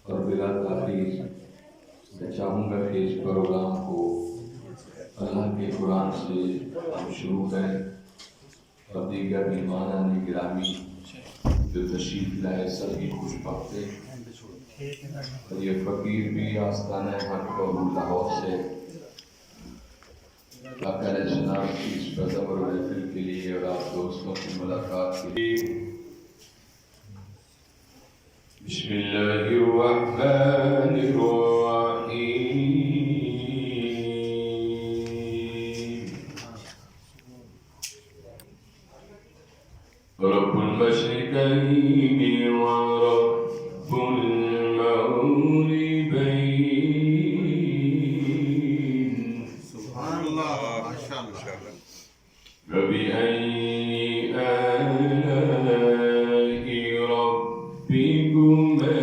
اور بلا تاخیر میں چاہوں گا کہ اس پروگرام کو اللہ کے قرآن سے ہم شروع کریں اور دیگر مہمانان گرامی جو تشریف لائے سبھی خوش بخت اور یہ فقیر بھی آستانہ حق اور لاہور سے آقا علیہ السلام کی اس قدم اور محفل کے لیے اور آپ دوستوں کی ملاقات کے لیے بسم اللہ الرحمن الرحیم رب المشرقین ورب المغربین سبحان اللہ ماشاء اللہ فبأي آلاء ربكما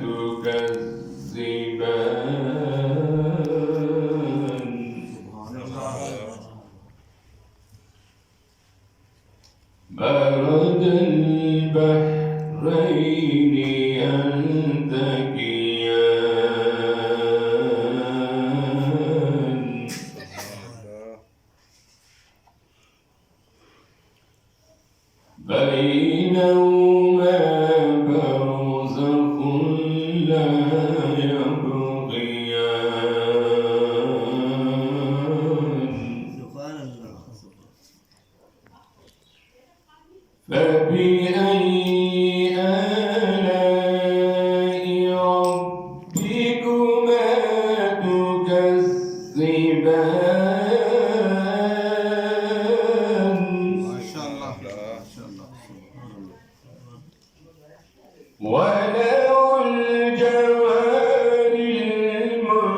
تكذبان مرج البحرين يلتقيان بينهما برزخ لا يبغيان فبأي آلاء ربكما تكذبان ماشاء اللہ ماشاء اللہ وله الجوار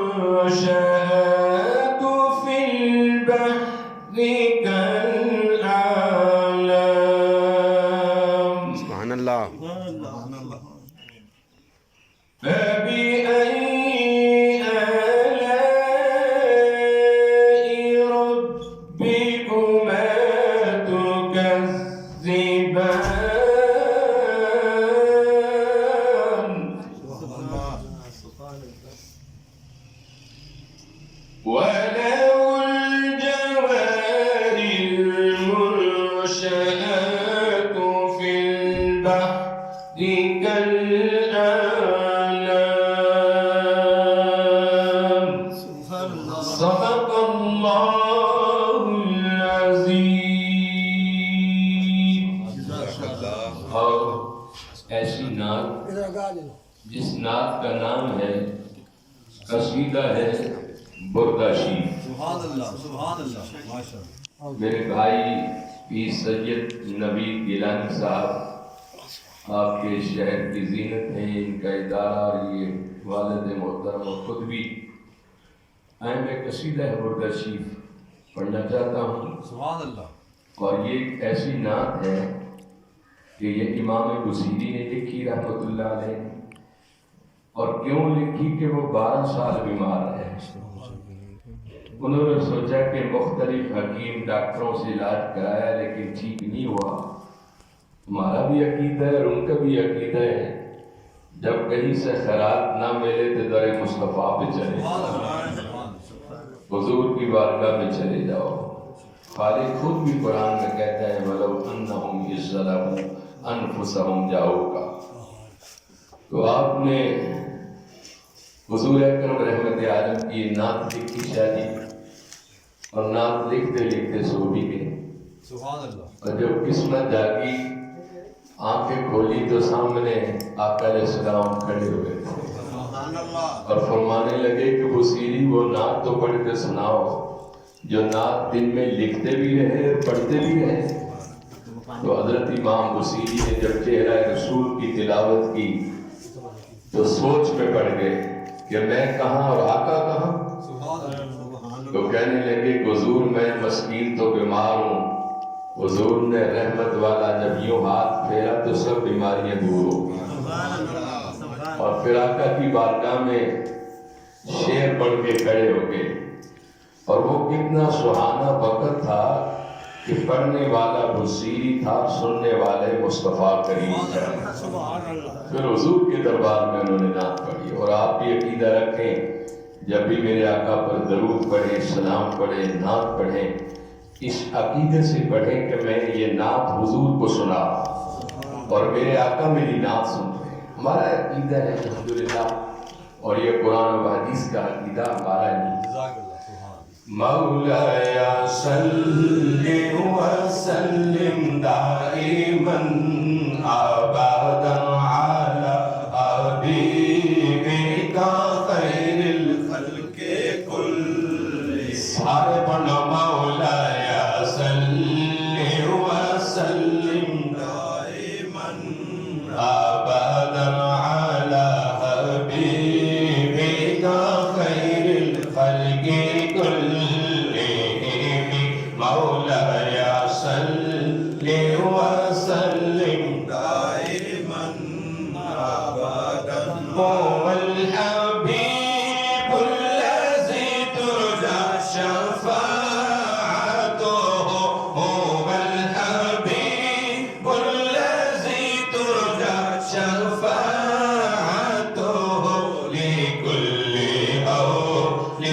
المنشآت في البحر كالأعلام سبحان اللہ سبحان اللہ فبأي آلاء ربكما تكذبان وله الجوار المنشآت في البحر كالأعلام سبحان اللہ صدق الله العظيم ماشاء اللہ اور ایسی نعت جس نعت کا نام ہے قصیدہ ہے بردہ شیف سبحان اللہ سبحان اللہ ماشاء اللہ میرے بھائی پیر سید نوید گیلانی صاحب آپ کے شہر کی زینت ہیں، ان کا ادارہ اور یہ والد محترم اور خود بھی میں قصیدہ ہے بردہ شیف پڑھنا چاہتا ہوں سبحان اللہ اور یہ ایک ایسی نعت ہے کہ یہ امام بصیری نے لکھی رحمۃ اللہ علیہ، اور کیوں لکھی کہ وہ 12 سال بیمار رہے۔ انہوں نے سوچا کہ مختلف حکیم ڈاکٹروں سے علاج کرایا لیکن ٹھیک نہیں ہوا، ہمارا بھی عقیدہ ہے اور ان کا بھی عقیدہ ہے جب کہیں سے خیرات نہ ملے تو در مصطفیٰ پہ چلے حضور کی بارگاہ میں چلے جاؤ۔ خالق خود بھی قرآن میں کہتا ہے وَلَوْ أَنَّهُمْ إِذْ ظَلَمُوا أَنفُسَهُمْ جَاءُوكَ۔ تو آپ نے حضور اکرم رحمت عالم کی نعت لکھی شادی اور نعت لکھتے لکھتے سو بھی گئے، سبحان اللہ اور جب قسمت جاگی آنکھیں کھولی تو سامنے آقا علیہ السلام کھڑے ہوئے تھے سبحان اللہ اور فرمانے لگے کہ بصیری وہ نعت تو پڑھ کے سناؤ جو نعت دن میں لکھتے بھی رہے اور پڑھتے بھی رہے۔ تو حضرت امام بصیری نے جب چہرہ رسول کی تلاوت کی تو سوچ میں پڑ گئے کہ میں کہاں اور آقا کہاں۔ سبحان اللہ تو کہنے لگے حضور میں مسکین تو بیمار ہوں، حضور نے رحمت والا جب یوں ہاتھ پھیرا تو سب بیماریاں دور ہو گئی، اور پھر آقا کی بارگاہ میں شعر پڑھ کے کھڑے ہو گئے، اور وہ کتنا سہانا وقت تھا کہ پڑھنے والا بصیری تھا، سننے والے مصطفیٰ کریم تھے۔ پھر حضور کے دربار میں انہوں نے نعت پڑھی۔ اور آپ بھی عقیدہ رکھیں، جب بھی میرے آقا پر درود پڑھیں، سلام پڑھیں، نعت پڑھیں، اس عقیدے سے پڑھیں کہ میں نے یہ نعت حضور کو سنا اور میرے آقا میری نعت سن رہے ہیں۔ ہمارا عقیدہ ہے الحمدللہ، اور یہ قرآن و حدیث کا عقیدہ ہمارا نہیں۔ مولایا صلی وسلم دائما ابدا علی حبیبک خیر الخلق کل۔ سارے پڑھو مولایا صلی وسلم دائما ابدا علی حبیبک خیر الخلق کل۔ مولایا صلی وسلم دائما ابدا هو الحبیب الذی ترجى شفاعته، هو الحبیب الذی ترجى شفاعته لكل هول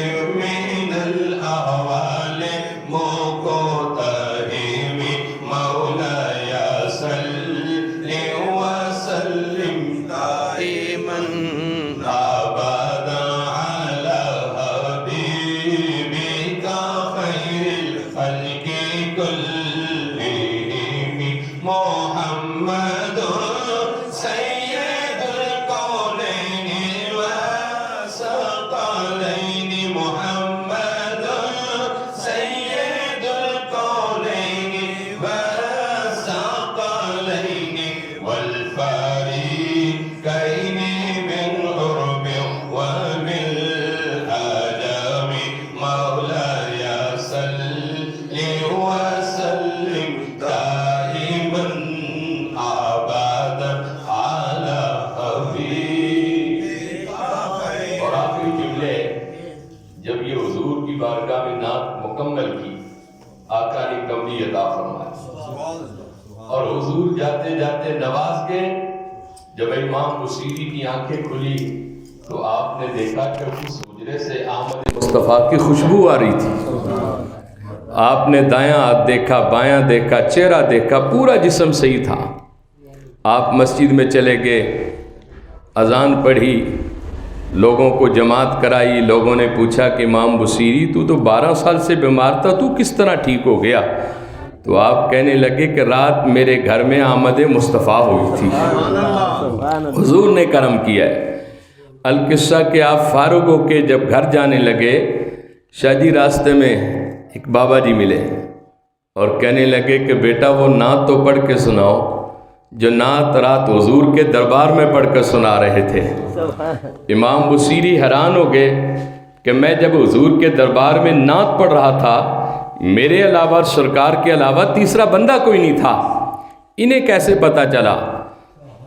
من الأهوال مقتحم۔ مولایا صلی وسلم دائما ابدا علی حبیبک خیر الخلق کلہم۔ محمد سید الکونین والثقلین، محمد سید الکونین والثقلین والفریقین من غرب ومن عجم۔ مولایا صلی وسلم دائما ابدا علی حبیبک۔ اور آخری جملے، جب یہ حضور کی بارگاہ میں نعت مکمل کی، آقا نے کملی عطا فرمائی اور حضور جاتے جاتے نواز گئے۔ جب امام بصیری کی آنکھیں کھلی تو آپ نے دیکھا کہ اس حجرے سے آمد مصطفیٰ کی خوشبو آ رہی تھی۔ آپ نے دایاں ہاتھ دیکھا، بایاں دیکھا، چہرہ دیکھا، پورا جسم صحیح تھا۔ آپ مسجد میں چلے گئے، اذان پڑھی، لوگوں کو جماعت کرائی۔ لوگوں نے پوچھا کہ امام بصیری تو 12 سال سے بیمار تھا، تو کس طرح ٹھیک ہو گیا؟ تو آپ کہنے لگے کہ رات میرے گھر میں آمد مصطفیٰ ہوئی تھی، حضور نے کرم کیا ہے۔ القصہ کہ آپ فارغ ہو کے جب گھر جانے لگے، شاہ جی راستے میں ایک بابا جی ملے اور کہنے لگے کہ بیٹا وہ نعت تو پڑھ کے سناؤ جو نعت رات حضور کے دربار میں پڑھ کر سنا رہے تھے۔ امام بصیری حیران ہو گئے کہ میں جب حضور کے دربار میں نعت پڑھ رہا تھا، میرے علاوہ سرکار کے علاوہ تیسرا بندہ کوئی نہیں تھا، انہیں کیسے پتہ چلا؟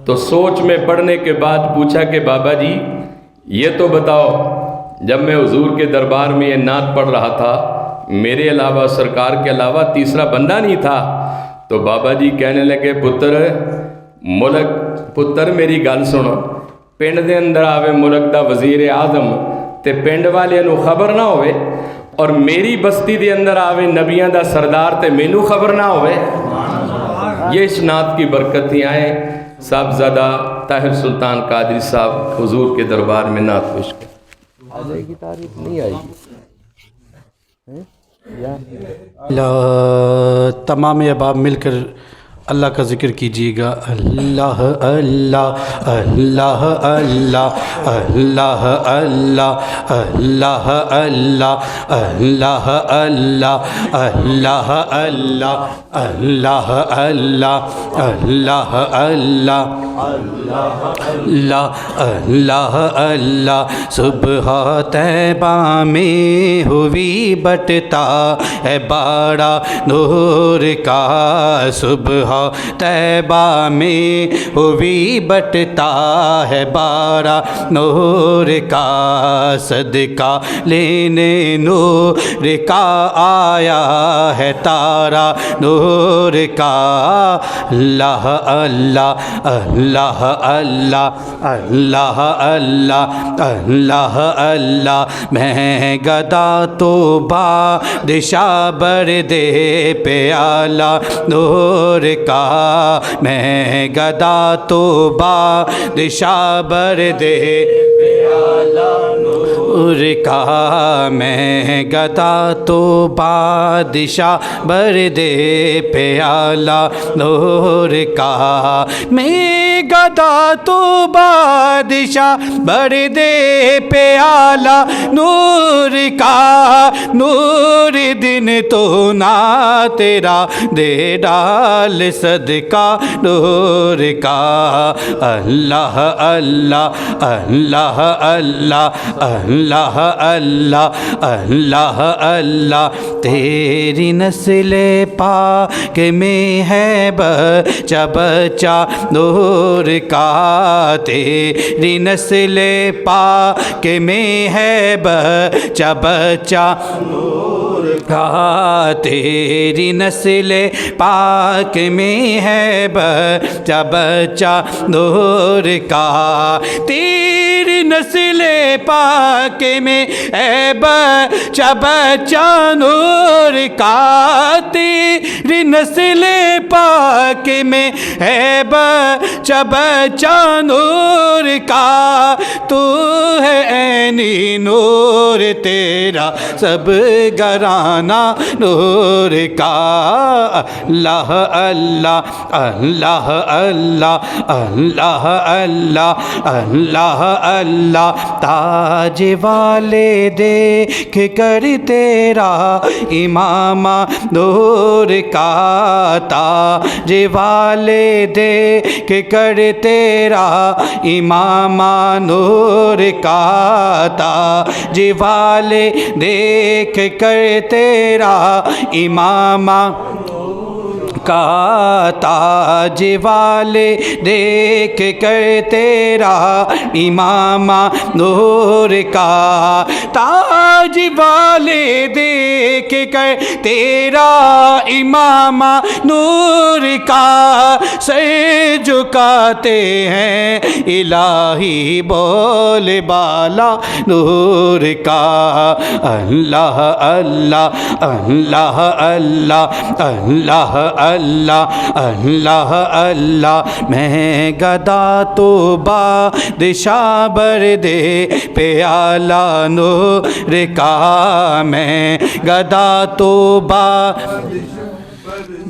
تو سوچ میں پڑنے کے بعد پوچھا کہ بابا جی یہ تو بتاؤ، جب میں حضور کے دربار میں یہ نعت پڑھ رہا تھا، میرے علاوہ سرکار کے علاوہ تیسرا بندہ نہیں تھا۔ تو بابا جی کہنے لگے پتر میری گل سن، پنڈ دے اندر آوے ملک دا وزیر اعظم تے پنڈ والے نو خبر نہ ہوئے، اور میری بستی دے اندر آوے نبیاں دا سردار تے مینوں خبر نہ ہوئے۔ یہ اس نعت کی برکت ہی آئے۔ صاحبزادہ طاہر سلطان قادری صاحب حضور کے دربار میں نعت پیش کریں۔ آ جائے گی تاریخ نہیں آئے گی؟ تمام احباب مل کر اللہ کا ذکر کیجیے گا۔ اللہ اللہ اللہ اللہ اللہ اللہ اللہ اللہ اللہ اللہ اللہ اللہ اللہ اللہ اللہ اللہ اللہ اللہ صبح طیبہ میں ہوئی بٹتا ہے باڑا نور کا، صبح طیبہ میں ہوئی بٹتا ہے بارہ نور کا صدقہ لینے نور کا آیا ہے تارا نور کا اللہ اللہ اللہ اللہ اللہ اللہ اللہ اللہ میں گدا تو بادشاہ بر دے پیالہ نور کا میں گدا تو بادشاہ بر دے پیالہ نور کا میں گدا تو بادشاہ بر دے پیالہ نور کا میں گدا تو بادشاہ بر دے پیالہ نور کا نور دن تو نہ تیرا دے ڈال صدقہ نور کا اللہ اللہ اللہ اللہ اللہ اللہ اللہ اللہ تیری نسل پاک میں ہے بچہ بچہ نور کا تیری نسل پاک میں ہے بچہ بچہ نور کا تیری نسل پاک میں ہے بچہ بچہ نور کا تیری نسل پاک میں ہے بچہ بچہ نور کا تیری نسل پاک میں ہے بچہ بچہ نور کا تو ہے عینی نور تیرا سب گرانہ نور کا اللہ اللہ اللہ اللہ اللہ اللہ اللہ اللہ تاج والے دیکھ کر تیرا امامہ نور کا تاج والے دیکھ کر تیرا امامہ نور کا تاج والے دیکھ کر تیرا امامہ کا تاج والے دیکھ کر تیرا امامہ نور کا تاج والے دیکھ کر تیرا امامہ نور کا سر جھکاتے ہیں الہی بول بالا نور کا اللہ اللہ اللہ اللہ اللہ اللہ اللہ اللہ میں گدا تو بادشاہ بر دے پیالہ نور کا میں گدا تو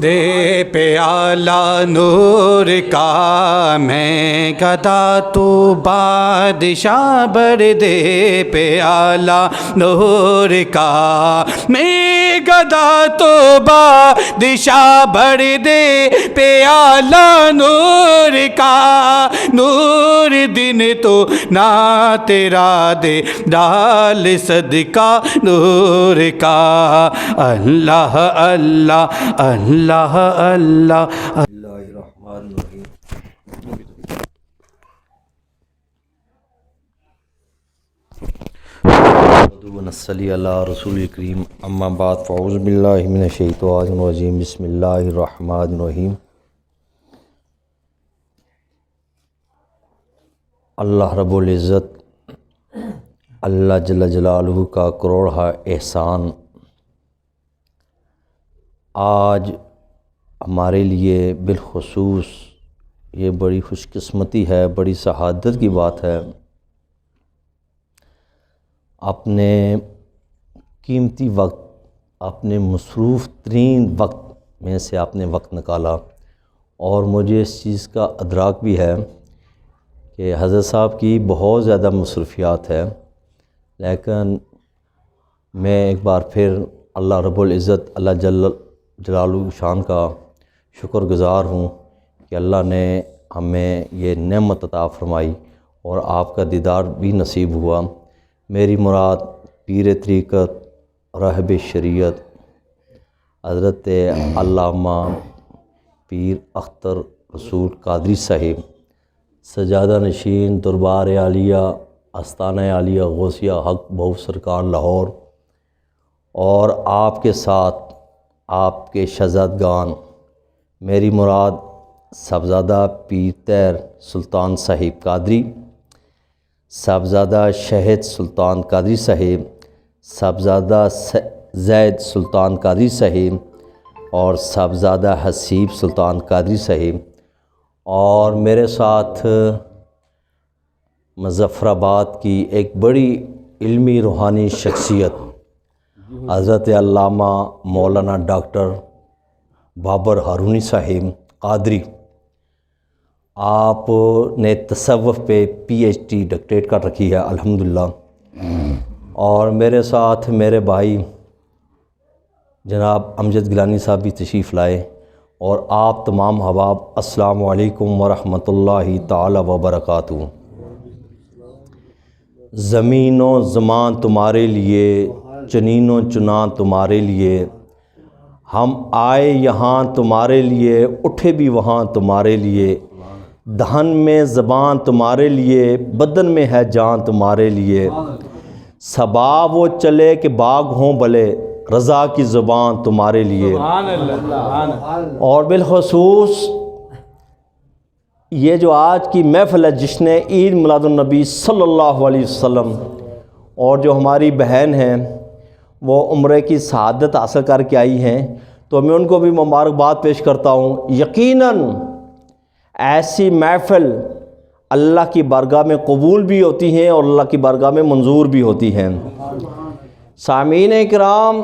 دے پیالہ نور کا میں گدا تو بادشاہ بر دے پیالہ نور کا میں گدا تو بادشاہ بر دے پیالہ نور کا نور دن تو نہ تیرا دے ڈال صدقہ نور کا اللہ اللہ اللہ اللہ اللہ الرحمن الرحیم ونصلی علی رسول کریم اما بعد فاعوذ باللہ من الشیطان الرجیم بسم اللہ الرحمن الرحیم اللہ رب العزت اللہ جل جلالہ کا کروڑہ احسان آج ہمارے لیے بالخصوص یہ بڑی خوش قسمتی ہے، بڑی سعادت کی بات ہے۔ اپنے قیمتی وقت، اپنے مصروف ترین وقت میں سے آپ نے وقت نکالا، اور مجھے اس چیز کا ادراک بھی ہے کہ حضرت صاحب کی بہت زیادہ مصروفیات ہے، لیکن میں ایک بار پھر اللہ رب العزت اللہ جل جلالہ شان کا شکر گزار ہوں کہ اللہ نے ہمیں یہ نعمت عطا فرمائی اور آپ کا دیدار بھی نصیب ہوا۔ میری مراد پیر طریقت راہب شریعت حضرت علامہ پیر اختر رسول قادری صاحب، سجادہ نشین دربار عالیہ آستانہ عالیہ غوثیہ حق بہو سرکار لاہور، اور آپ کے ساتھ آپ کے شہزادگان، میری مراد صاحبزادہ پیر طاہر سلطان صاحب قادری، صاحبزادہ شہد سلطان قادری صاحب، صاحبزادہ زید سلطان قادری صاحب، اور صاحبزادہ حسیب سلطان قادری صاحب، اور میرے ساتھ مظفر آباد کی ایک بڑی علمی روحانی شخصیت حضرت علامہ مولانا ڈاکٹر بابر ہارونی صاحب قادری، آپ نے تصوف پہ PhD ڈاکٹریٹ کر رکھی ہے الحمدللہ، اور میرے ساتھ میرے بھائی جناب امجد گیلانی صاحب بھی تشریف لائے، اور آپ تمام احباب السلام علیکم ورحمۃ اللہ تعالی وبرکاتہ۔ زمین و زمان تمہارے لیے، چنین و چنان تمہارے لیے، ہم آئے یہاں تمہارے لیے، اٹھے بھی وہاں تمہارے لیے، دہن میں زبان تمہارے لیے، بدن میں ہے جان تمہارے لیے، صبا وہ چلے کہ باغ ہوں بھلے، رضا کی زبان تمہارے لیے۔ اور بالخصوص یہ جو آج کی محفل ہے جشن عید میلاد النبی صلی اللہ علیہ وسلم، اور جو ہماری بہن ہیں وہ عمرے کی سعادت حاصل کر کے آئی ہیں، تو میں ان کو بھی مبارکباد پیش کرتا ہوں۔ یقیناً ایسی محفل اللہ کی بارگاہ میں قبول بھی ہوتی ہیں اور اللہ کی بارگاہ میں منظور بھی ہوتی ہیں۔ سامعین کرام،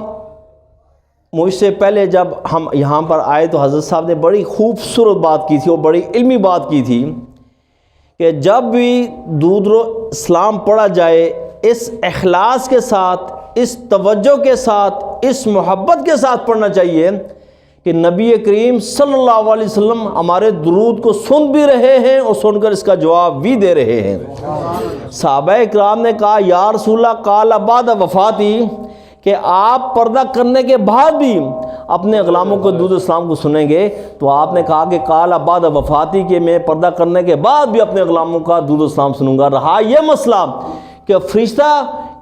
مجھ سے پہلے جب ہم یہاں پر آئے تو حضرت صاحب نے بڑی خوبصورت بات کی تھی اور بڑی علمی بات کی تھی کہ جب بھی درود و اسلام پڑھا جائے اس اخلاص کے ساتھ، اس توجہ کے ساتھ، اس محبت کے ساتھ پڑھنا چاہیے کہ نبی کریم صلی اللہ علیہ وسلم ہمارے درود کو سن بھی رہے ہیں اور سن کر اس کا جواب بھی دے رہے ہیں۔ صحابہ کرام نے کہا یا رسول اللہ قال بعد وفاتی، کہ آپ پردہ کرنے کے بعد بھی اپنے غلاموں کو درود اسلام کو سنیں گے، تو آپ نے کہا کہ قال بعد وفاتی، کہ میں پردہ کرنے کے بعد بھی اپنے غلاموں کا درود اسلام سنوں گا۔ رہا یہ مسئلہ کہ فرشتہ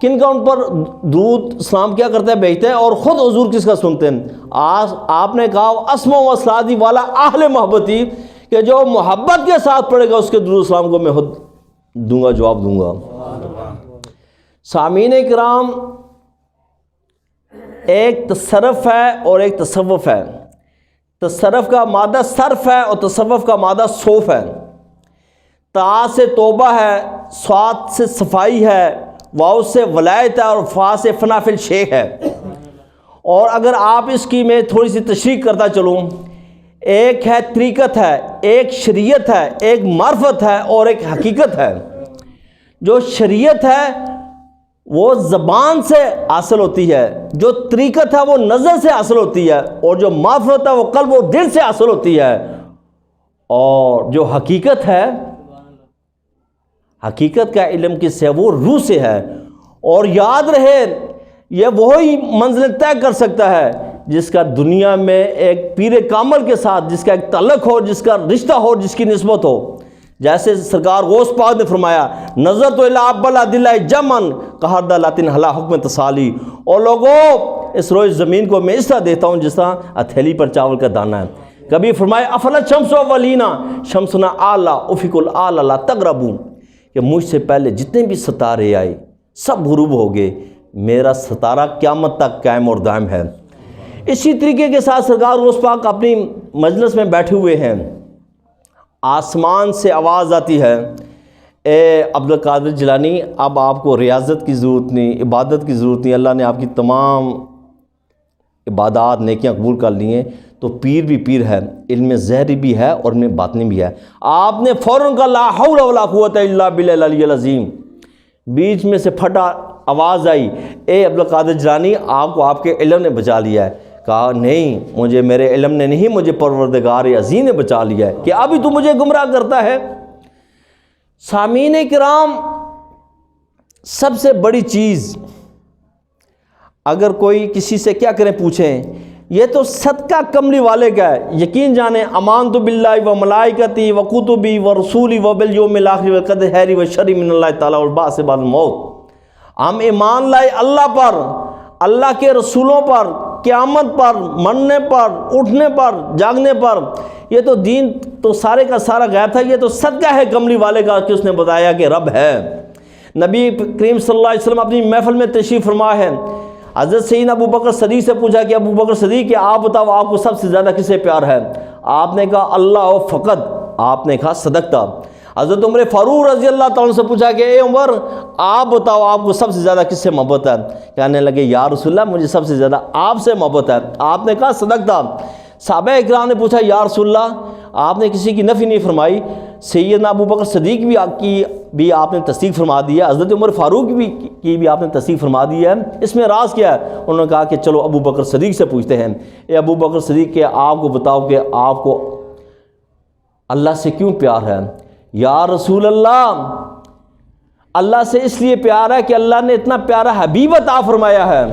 کن کا ان پر درود اسلام کیا کرتا ہے، بھیجتا ہے، اور خود حضور کس کا سنتے ہیں؟ آپ نے کہا اسمع و صلادی والا اہل محبتی، کہ جو محبت کے ساتھ پڑھے گا اس کے درود اسلام کو میں خود دوں گا، جواب دوں گا۔ سامعین کرام، ایک تصرف ہے اور ایک تصوف ہے۔ تصرف کا مادہ صرف ہے اور تصوف کا مادہ صوف ہے۔ تا سے توبہ ہے، صاد سے صفائی ہے، واو سے ولایت ہے، اور فا سے فنا فی الشیخ ہے۔ اور اگر آپ اس کی میں تھوڑی سی تشریح کرتا چلوں، ایک ہے طریقت ہے، ایک شریعت ہے، ایک معرفت ہے، اور ایک حقیقت ہے۔ جو شریعت ہے وہ زبان سے حاصل ہوتی ہے، جو طریقت ہے وہ نظر سے حاصل ہوتی ہے، اور جو معرفت ہے وہ قلب و دل سے حاصل ہوتی ہے، اور جو حقیقت ہے، حقیقت کا علم کس سے ہے؟ وہ روح سے ہے۔ اور یاد رہے یہ وہی منزل طے کر سکتا ہے جس کا دنیا میں ایک پیر کامل کے ساتھ جس کا ایک تعلق ہو، جس کا رشتہ ہو، جس کی نسبت ہو۔ جیسے سرکار غوث پاک نے فرمایا نظر تو الا ابلا دلہ جمن قہردہ لاتن حلا حکم تسالی، اور لوگوں اس روز زمین کو میں اس طرح دیتا ہوں جس طرح ہتھیلی پر چاول کا دانہ ہے۔ کبھی فرمایا افلا شمس اولینا شمسنا اعلی افق الاعلی لا تغربوا، کہ مجھ سے پہلے جتنے بھی ستارے آئے سب غروب ہو گئے، میرا ستارہ قیامت تک قائم اور دائم ہے۔ اسی طریقے کے ساتھ سرکار غوث پاک اپنی مجلس میں بیٹھے ہوئے ہیں، آسمان سے آواز آتی ہے اے عبد القادر جیلانی، اب آپ کو ریاضت کی ضرورت نہیں، عبادت کی ضرورت نہیں، اللہ نے آپ کی تمام عبادات نیکیاں قبول کر لی ہیں، تو پیر بھی پیر ہے، علم ظاہری بھی ہے اور علم باطنی بھی ہے۔ آپ نے فوراً کہا لا حول ولا قوت الا باللہ العلی العظیم، بیچ میں سے پھٹا آواز آئی اے عبد القادر جیلانی، آپ کو آپ کے علم نے بچا لیا ہے۔ کہا نہیں، مجھے میرے علم نے نہیں، مجھے پروردگار عظیم نے بچا لیا ہے، کہ ابھی تو مجھے گمراہ کرتا ہے۔ سامعین کرام، سب سے بڑی چیز اگر کوئی کسی سے کیا کریں پوچھیں یہ تو صدقہ کملی والے کا ہے. یقین جانیں امان تو باللہ و ملائکتی و کتبی و رسولی و بالیوم الاخر و قدر خیر و شر من اللہ تعالیٰ والبعث بعد الموت. ہم ایمان لائے اللہ پر، اللہ کے رسولوں پر، قیامت پر، مرنے پر، اٹھنے پر، جاگنے پر. یہ تو دین تو سارے کا سارا غیب تھا. یہ تو صدقہ ہے کملی والے کا کہ اس نے بتایا کہ رب ہے. نبی کریم صلی اللہ علیہ وسلم اپنی محفل میں تشریف فرما ہے. حضرت سیدنا ابو بکر صدیق سے پوچھا کہ ابو بکر صدیق کہ آپ بتاؤ آپ کو سب سے زیادہ کس سے پیار ہے؟ آپ نے کہا اللہ و فقط. آپ نے کہا صدقتا. حضرت عمر فاروق رضی اللہ تعالیٰ عنہ سے پوچھا کہ اے عمر آپ بتاؤ آپ کو سب سے زیادہ کس سے محبت ہے؟ کہنے لگے یا رسول اللہ مجھے سب سے زیادہ آپ سے محبت ہے. آپ نے کہا صدقتا. صحابہ اکرام نے پوچھا یا رسول اللہ آپ نے کسی کی نفی نہیں فرمائی. سیدنا ابو بکر صدیق بھی آپ نے تصدیق فرما دی ہے، حضرت عمر فاروق کی بھی آپ نے تصدیق فرما دی ہے. اس میں راز کیا ہے؟ انہوں نے کہا کہ چلو ابو بکر صدیق سے پوچھتے ہیں. اے ابو بکر صدیق کہ آپ کو بتاؤ کہ آپ کو اللہ سے کیوں پیار ہے؟ یا رسول اللہ سے اس لیے پیار ہے کہ اللہ نے اتنا پیارا حبیب عطا فرمایا ہے.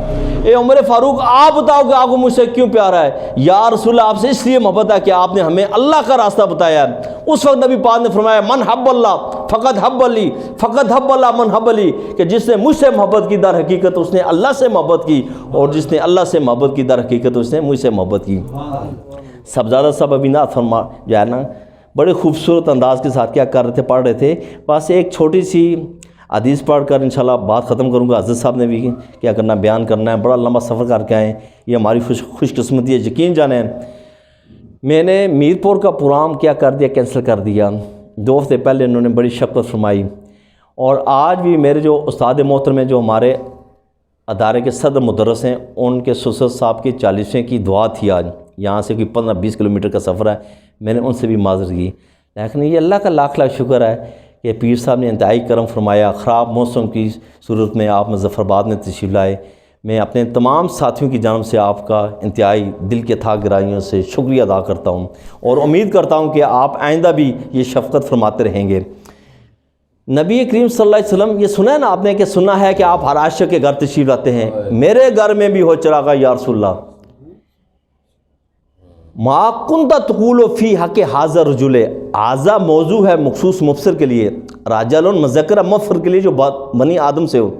اے عمر فاروق آپ بتاؤ کہ آپ کو مجھ سے کیوں پیار ہے؟ یا رسول اللہ آپ سے اس لیے محبت ہے کہ آپ نے ہمیں اللہ کا راستہ بتایا ہے. اس وقت نبی پاک نے فرمایا من حب اللہ فقط حب علی فقط حب اللہ من حب علی، کہ جس نے مجھ سے محبت کی در حقیقت اس نے اللہ سے محبت کی، اور جس نے اللہ سے محبت کی در حقیقت اس نے مجھ سے محبت کی. سب زیادہ سب ابھی نہ فرما جو ہے نا بڑے خوبصورت انداز کے ساتھ کیا کر رہے تھے، پڑھ رہے تھے. بس ایک چھوٹی سی حدیث پڑھ کر انشاءاللہ بات ختم کروں گا. حضرت صاحب نے بھی کیا کرنا بیان کرنا ہے، بڑا لمبا سفر کر کے آئے. یہ ہماری خوش قسمتی ہے. یقین جانیں میں نے میر پور کا پروگرام کیا کر دیا، کینسل کر دیا. 2 ہفتے پہلے انہوں نے بڑی شفقت فرمائی، اور آج بھی میرے جو استاد محترم ہیں جو ہمارے ادارے کے صدر مدرس ہیں ان کے سسر صاحب کی 40ویں کی دعا تھی. آج یہاں سے کوئی 15-20 کلومیٹر کا سفر ہے. میں نے ان سے بھی معذرت کی، لیکن یہ اللہ کا لاکھ لاکھ شکر ہے کہ پیر صاحب نے انتہائی کرم فرمایا. خراب موسم کی صورت میں آپ مظفر آباد میں تشریف لائے. میں اپنے تمام ساتھیوں کی جانب سے آپ کا انتہائی دل کے تھا گرائیوں سے شکریہ ادا کرتا ہوں، اور امید کرتا ہوں کہ آپ آئندہ بھی یہ شفقت فرماتے رہیں گے. نبی کریم صلی اللہ علیہ وسلم یہ سنا ہے نا آپ نے، کہ سنا ہے کہ آپ ہر عاشق کے گھر تشریف لاتے ہیں. میرے گھر میں بھی ہو چراغا یا رسول اللہ. ما کنت تقول فی حق حاضر رجل، حاضر موضوع ہے مخصوص مبصر کے لیے، راجل مذکر مفر کے لیے جو بنی آدم سے ہو،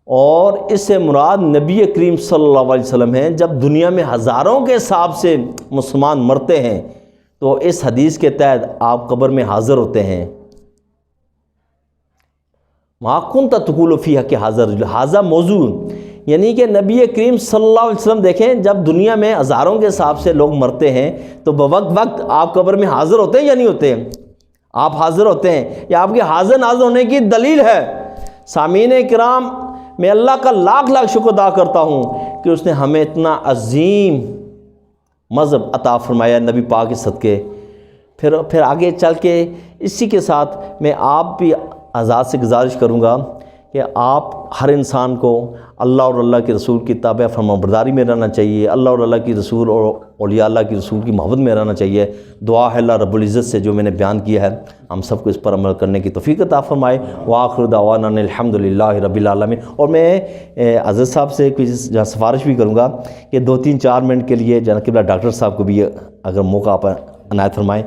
اور اس سے مراد نبی کریم صلی اللہ علیہ وسلم ہیں. جب دنیا میں ہزاروں کے حساب سے مسلمان مرتے ہیں تو اس حدیث کے تحت آپ قبر میں حاضر ہوتے ہیں. ما کنت تقول فی حق حاضر رجل، حاضر موضوع یعنی کہ نبی کریم صلی اللہ علیہ وسلم دیکھیں جب دنیا میں ہزاروں کے حساب سے لوگ مرتے ہیں تو بوقت آپ قبر میں حاضر ہوتے ہیں یا نہیں ہوتے ہیں؟ آپ حاضر ہوتے ہیں. یہ آپ کے حاضر ناظر ہونے کی دلیل ہے. سامعین کرام میں اللہ کا لاکھ لاکھ شکر ادا کرتا ہوں کہ اس نے ہمیں اتنا عظیم مذہب عطا فرمایا نبی پاک کے صدقے. پھر آگے چل کے اسی کے ساتھ میں آپ بھی آزاد سے گزارش کروں گا کہ آپ ہر انسان کو اللہ اور اللہ کے رسول کی تابع فرما برداری میں رہنا چاہیے. اللہ اور اللہ کی رسول اور اولیاء اللہ کی رسول کی محبت میں رہنا چاہیے. دعا ہے اللہ رب العزت سے جو میں نے بیان کیا ہے ہم سب کو اس پر عمل کرنے کی توفیق عطا فرمائے. وآخر دعوانا الحمدللہ رب العالمین. اور میں حضرت صاحب سے جہاں سفارش بھی کروں گا کہ 2-3-4 منٹ کے لیے جناب قبلہ ڈاکٹر صاحب کو بھی اگر موقع آپ عنایت فرمائیں.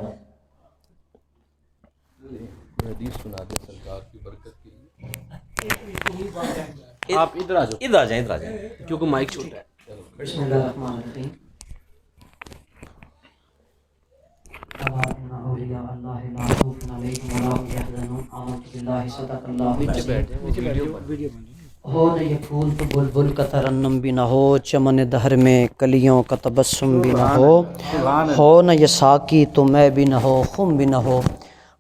آپ ادھر آ جائیں کیونکہ مائک چھوٹا ہے. بسم اللہ الرحمن الرحیم. اولیاء اللہ لا خوف علیہم ولا هم يحزنون. آمنت باللہ صدق اللہ. ہو نہ یہ پھول تو بلبل کا ترنم بھی نہ ہو، چمن دہر میں کلیوں کا تبسم بھی نہ ہو نہ یہ ساقی تو میں بھی نہ ہو، خم بھی نہ ہو،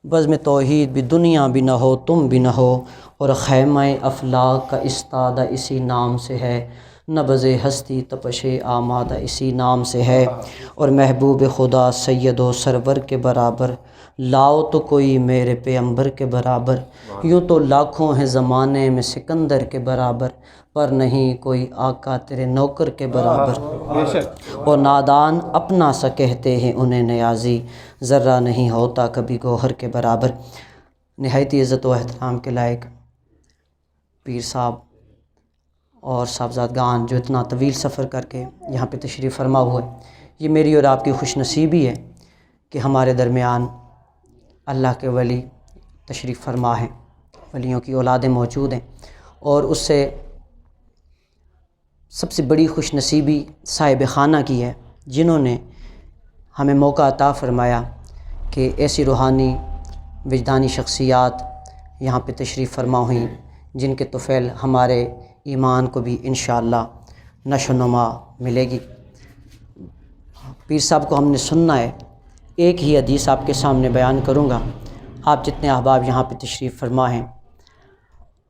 بزم توحید بھی دنیا بھی نہ ہو، تم بھی نہ ہو، اور خیمہ افلاک کا استادہ اسی نام سے ہے، نبض ہستی تپش آمادہ اسی نام سے ہے، اور محبوب خدا سید و سرور کے برابر لاؤ تو کوئی میرے پیغمبر کے برابر. یوں تو لاکھوں ہیں زمانے میں سکندر کے برابر، پر نہیں کوئی آقا تیرے نوکر کے برابر. اور نادان اپنا سا کہتے ہیں انہیں نیازی، ذرہ نہیں ہوتا کبھی گوہر کے برابر. نہایت عزت و احترام کے لائق پیر صاحب اور صاحبزادگان جو اتنا طویل سفر کر کے یہاں پہ تشریف فرما ہوئے، یہ میری اور آپ کی خوش نصیبی ہے کہ ہمارے درمیان اللہ کے ولی تشریف فرما ہیں، ولیوں کی اولادیں موجود ہیں، اور اس سے سب سے بڑی خوش نصیبی صاحب خانہ کی ہے جنہوں نے ہمیں موقع عطا فرمایا کہ ایسی روحانی وجدانی شخصیات یہاں پہ تشریف فرما ہوئیں جن کے طفیل ہمارے ایمان کو بھی انشاءاللہ نشو و نما ملے گی۔ پیر صاحب کو ہم نے سننا ہے، ایک ہی حدیث آپ کے سامنے بیان کروں گا۔ آپ جتنے احباب یہاں پہ تشریف فرما ہیں،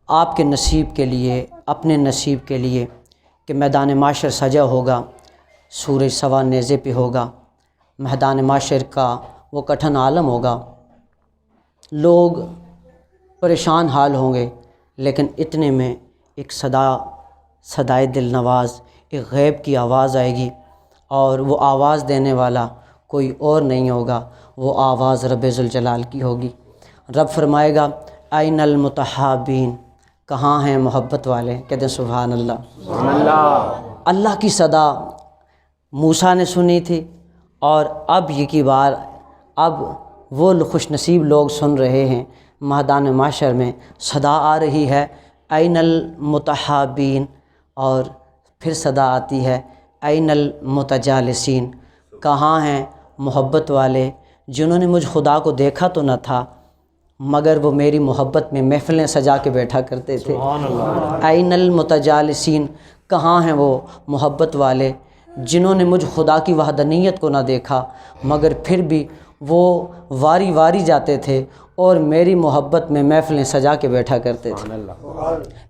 آپ کے نصیب کے لیے، اپنے نصیب کے لیے کہ میدان معاشر سجا ہوگا، سورج سوا نیزے پہ ہوگا، میدان معاشر کا وہ کٹھن عالم ہوگا، لوگ پریشان حال ہوں گے، لیکن اتنے میں ایک صدائے دل نواز، ایک غیب کی آواز آئے گی، اور وہ آواز دینے والا کوئی اور نہیں ہوگا، وہ آواز رب ذوالجلال کی ہوگی۔ رب فرمائے گا این المتحابین، کہاں ہیں محبت والے؟ کہتے ہیں سبحان اللہ۔ اللہ کی صدا موسیٰ نے سنی تھی، اور اب یہ کی بار اب وہ خوش نصیب لوگ سن رہے ہیں، میدان معاشر میں صدا آ رہی ہے این المتحابین، اور پھر صدا آتی ہے این المتجالسین، کہاں ہیں محبت والے جنہوں نے مجھ خدا کو دیکھا تو نہ تھا مگر وہ میری محبت میں محفلیں سجا کے بیٹھا کرتے تھے۔ این المتجالسین، کہاں ہیں وہ محبت والے جنہوں نے مجھ خدا کی وحدانیت کو نہ دیکھا مگر پھر بھی وہ واری واری جاتے تھے اور میری محبت میں محفلیں سجا کے بیٹھا کرتے تھے۔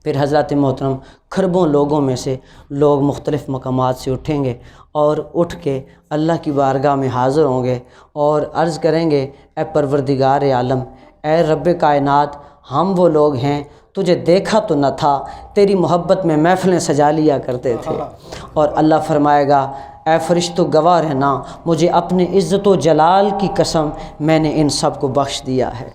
پھر حضرات محترم کھربوں لوگوں میں سے لوگ مختلف مقامات سے اٹھیں گے اور اٹھ کے اللہ کی بارگاہ میں حاضر ہوں گے اور عرض کریں گے اے پروردگار عالم، اے رب کائنات، ہم وہ لوگ ہیں تجھے دیکھا تو نہ تھا، تیری محبت میں محفلیں سجا لیا کرتے تھے۔ اور اللہ فرمائے گا اے فرشتو گواہ رہنا، مجھے اپنے عزت و جلال کی قسم میں نے ان سب کو بخش دیا ہے۔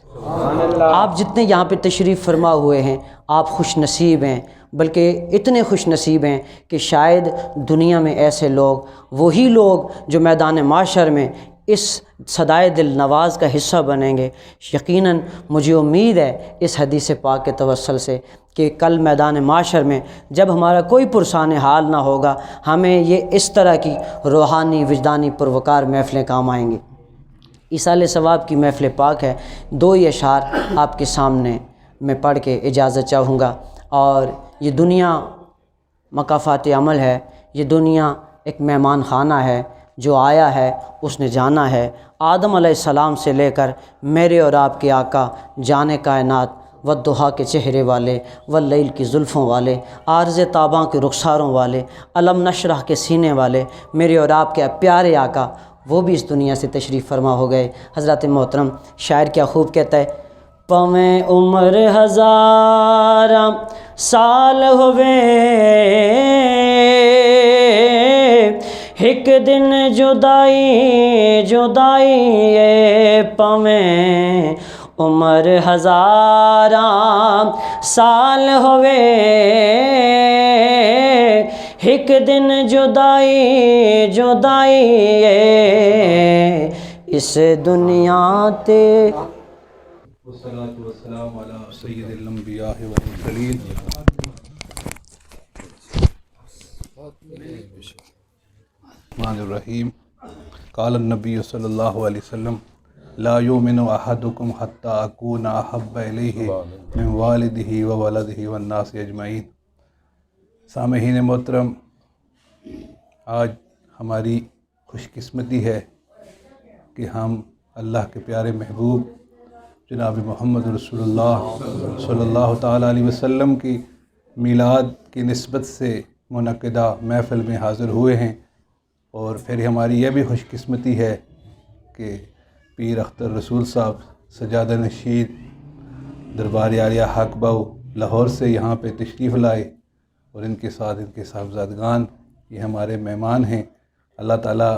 آپ جتنے یہاں پہ تشریف فرما ہوئے ہیں آپ خوش نصیب ہیں، بلکہ اتنے خوش نصیب ہیں کہ شاید دنیا میں ایسے لوگ، وہی لوگ جو میدان معاشر میں اس صدائے دل نواز کا حصہ بنیں گے، یقیناً مجھے امید ہے اس حدیث پاک کے توسل سے کہ کل میدان معاشر میں جب ہمارا کوئی پرسان حال نہ ہوگا، ہمیں یہ اس طرح کی روحانی وجدانی پروکار محفلیں کام آئیں گی۔ ایصال ثواب کی محفل پاک ہے، دو ہی اشعار آپ کے سامنے میں پڑھ کے اجازت چاہوں گا۔ اور یہ دنیا مکافات عمل ہے، یہ دنیا ایک مہمان خانہ ہے، جو آیا ہے اس نے جانا ہے۔ آدم علیہ السلام سے لے کر میرے اور آپ کے آقا جان کائنات، والضحیٰ کے چہرے والے، واللیل کی زلفوں والے، عارض تاباں کے رخساروں والے، علم نشرح کے سینے والے، میرے اور آپ کے پیارے آقا، وہ بھی اس دنیا سے تشریف فرما ہو گئے۔ حضرت محترم شاعر کیا خوب کہتا ہے، پویں عمر ہزاراں سال ہوئے ایک دن جدائی جدائی، پویں عمر ہزاراں سال ہوئے ایک دن جدائی جدائی، اس دنیا تے والصلاة والسلام على سید الانبیاء والمرسلین۔ الرحمن الرحیم۔ قال النبی صلی اللہ علیہ وسلم لا یؤمن احدکم حتی اکون احب الیہ من والدہ وولدہ والناس اجمعین۔ سامعین محترم، آج ہماری خوش قسمتی ہے کہ ہم اللہ کے پیارے محبوب جناب محمد رسول اللہ صلی اللہ تعالیٰ علیہ وسلم کی میلاد کی نسبت سے منعقدہ محفل میں حاضر ہوئے ہیں، اور پھر ہماری یہ بھی خوش قسمتی ہے کہ پیر اختر رسول صاحب سجادہ نشین دربار عالیہ حق باؤ لاہور سے یہاں پہ تشریف لائے، اور ان کے ساتھ ان کے صاحبزادگان یہ ہمارے مہمان ہیں۔ اللہ تعالیٰ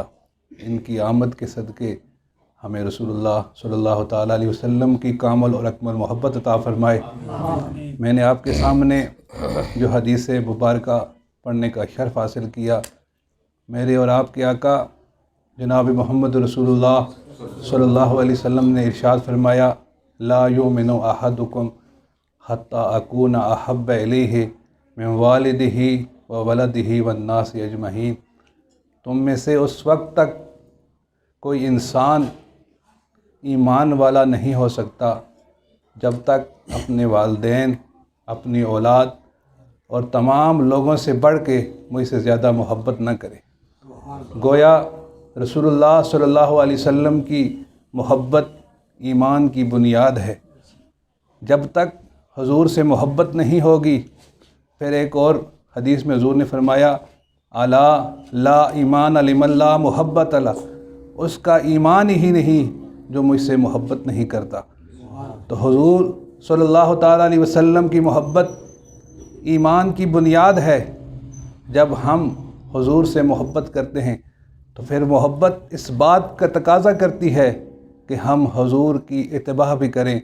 ان کی آمد کے صدقے ہمیں رسول اللہ صلی اللہ تعالیٰ علیہ وسلم کی کامل اور اکمل محبت عطا فرمائے۔ میں نے آپ کے سامنے جو حدیث مبارکہ پڑھنے کا شرف حاصل کیا۔ میرے اور آپ کے آقا جناب محمد رسول اللہ صلی اللہ علیہ وسلم نے ارشاد فرمایا، لا یؤمن احدکم حتی اکون احب الیہ من والدہ و ولدہ والناس اجمعین۔ تم میں سے اس وقت تک کوئی انسان ایمان والا نہیں ہو سکتا جب تک اپنے والدین، اپنی اولاد اور تمام لوگوں سے بڑھ کے مجھ سے زیادہ محبت نہ کرے۔ گویا رسول اللہ صلی اللہ علیہ وسلم کی محبت ایمان کی بنیاد ہے۔ جب تک حضور سے محبت نہیں ہوگی، پھر ایک اور حدیث میں حضور نے فرمایا، الا لا ایمان لمن لا محبت له، اس کا ایمان ہی نہیں جو مجھ سے محبت نہیں کرتا۔ تو حضور صلی اللہ تعالیٰ علیہ وسلم کی محبت ایمان کی بنیاد ہے۔ جب ہم حضور سے محبت کرتے ہیں تو پھر محبت اس بات کا تقاضا کرتی ہے کہ ہم حضور کی اتباع بھی کریں،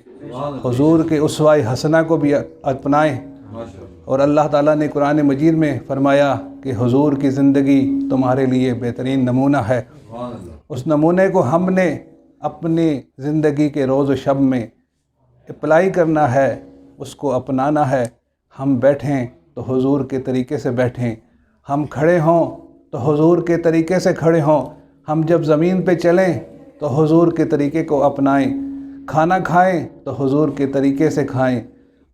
حضور کے اسوہ حسنہ کو بھی اپنائیں۔ اور اللہ تعالیٰ نے قرآن مجید میں فرمایا کہ حضور کی زندگی تمہارے لیے بہترین نمونہ ہے۔ اس نمونے کو ہم نے اپنی زندگی کے روز و شب میں اپلائی کرنا ہے، اس کو اپنانا ہے۔ ہم بیٹھیں تو حضور کے طریقے سے بیٹھیں، ہم کھڑے ہوں تو حضور کے طریقے سے کھڑے ہوں، ہم جب زمین پہ چلیں تو حضور کے طریقے کو اپنائیں، کھانا کھائیں تو حضور کے طریقے سے کھائیں،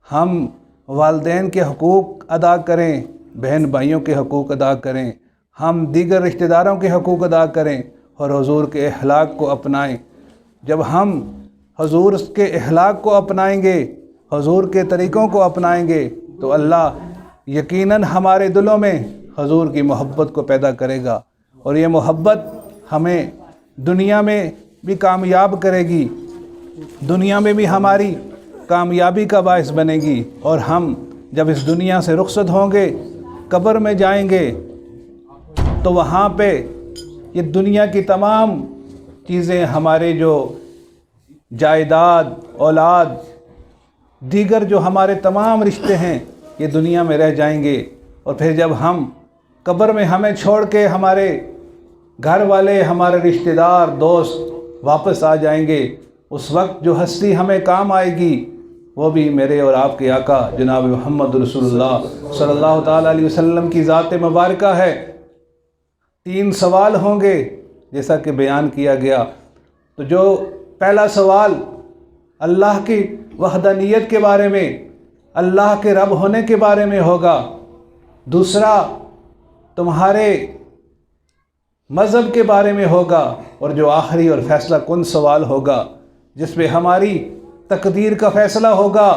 ہم والدین کے حقوق ادا کریں، بہن بھائیوں کے حقوق ادا کریں، ہم دیگر رشتہ داروں کے حقوق ادا کریں اور حضور کے اخلاق کو اپنائیں۔ جب ہم حضور کے اخلاق کو اپنائیں گے، حضور کے طریقوں کو اپنائیں گے تو اللہ یقیناً ہمارے دلوں میں حضور کی محبت کو پیدا کرے گا، اور یہ محبت ہمیں دنیا میں بھی کامیاب کرے گی، دنیا میں بھی ہماری کامیابی کا باعث بنے گی، اور ہم جب اس دنیا سے رخصت ہوں گے، قبر میں جائیں گے تو وہاں پہ یہ دنیا کی تمام چیزیں، ہمارے جو جائیداد، اولاد، دیگر جو ہمارے تمام رشتے ہیں، یہ دنیا میں رہ جائیں گے، اور پھر جب ہم قبر میں ہمیں چھوڑ کے ہمارے گھر والے، ہمارے رشتہ دار، دوست واپس آ جائیں گے، اس وقت جو ہستی ہمیں کام آئے گی وہ بھی میرے اور آپ کے آقا جناب محمد رسول اللہ صلی اللہ تعالیٰ علیہ وسلم کی ذات مبارکہ ہے۔ 3 سوال ہوں گے جیسا کہ بیان کیا گیا۔ تو جو پہلا سوال اللہ کی وحدانیت کے بارے میں، اللہ کے رب ہونے کے بارے میں ہوگا۔ دوسرا تمہارے مذہب کے بارے میں ہوگا، اور جو آخری اور فیصلہ کن سوال ہوگا جس میں ہماری تقدیر کا فیصلہ ہوگا،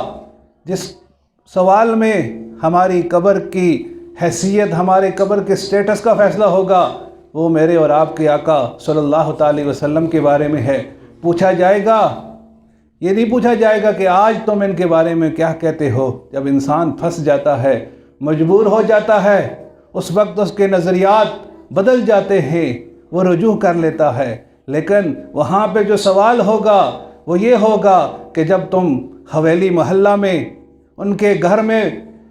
جس سوال میں ہماری قبر کی حیثیت، ہمارے قبر کے سٹیٹس کا فیصلہ ہوگا، وہ میرے اور آپ کے آقا صلی اللہ تعالی وسلم کے بارے میں ہے۔ پوچھا جائے گا، یہ نہیں پوچھا جائے گا کہ آج تم ان کے بارے میں کیا کہتے ہو۔ جب انسان پھنس جاتا ہے، مجبور ہو جاتا ہے، اس وقت اس کے نظریات بدل جاتے ہیں، وہ رجوع کر لیتا ہے۔ لیکن وہاں پہ جو سوال ہوگا وہ یہ ہوگا کہ جب تم حویلی محلہ میں ان کے گھر میں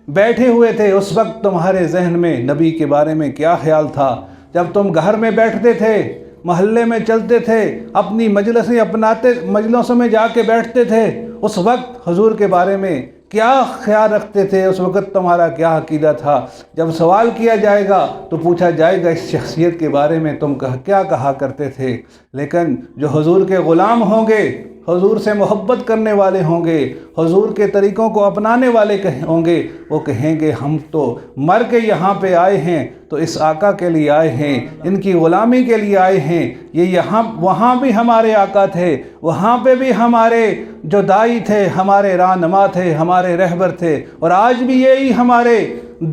بیٹھے ہوئے تھے، اس وقت تمہارے ذہن میں نبی کے بارے میں کیا خیال تھا؟ جب تم گھر میں بیٹھتے تھے، محلے میں چلتے تھے، اپنی مجلسوں میں جا کے بیٹھتے تھے، اس وقت حضور کے بارے میں کیا خیال رکھتے تھے؟ اس وقت تمہارا کیا عقیدہ تھا؟ جب سوال کیا جائے گا تو پوچھا جائے گا اس شخصیت کے بارے میں تم کیا کہا کرتے تھے۔ لیکن جو حضور کے غلام ہوں گے، حضور سے محبت کرنے والے ہوں گے، حضور کے طریقوں کو اپنانے والے ہوں گے، وہ کہیں گے ہم تو مر کے یہاں پہ آئے ہیں، تو اس آقا کے لیے آئے ہیں، ان کی غلامی کے لیے آئے ہیں۔ یہ وہاں بھی ہمارے آقا تھے، وہاں پہ بھی ہمارے جو دائی تھے، ہمارے رہنما تھے، ہمارے رہبر تھے، اور آج بھی یہی ہمارے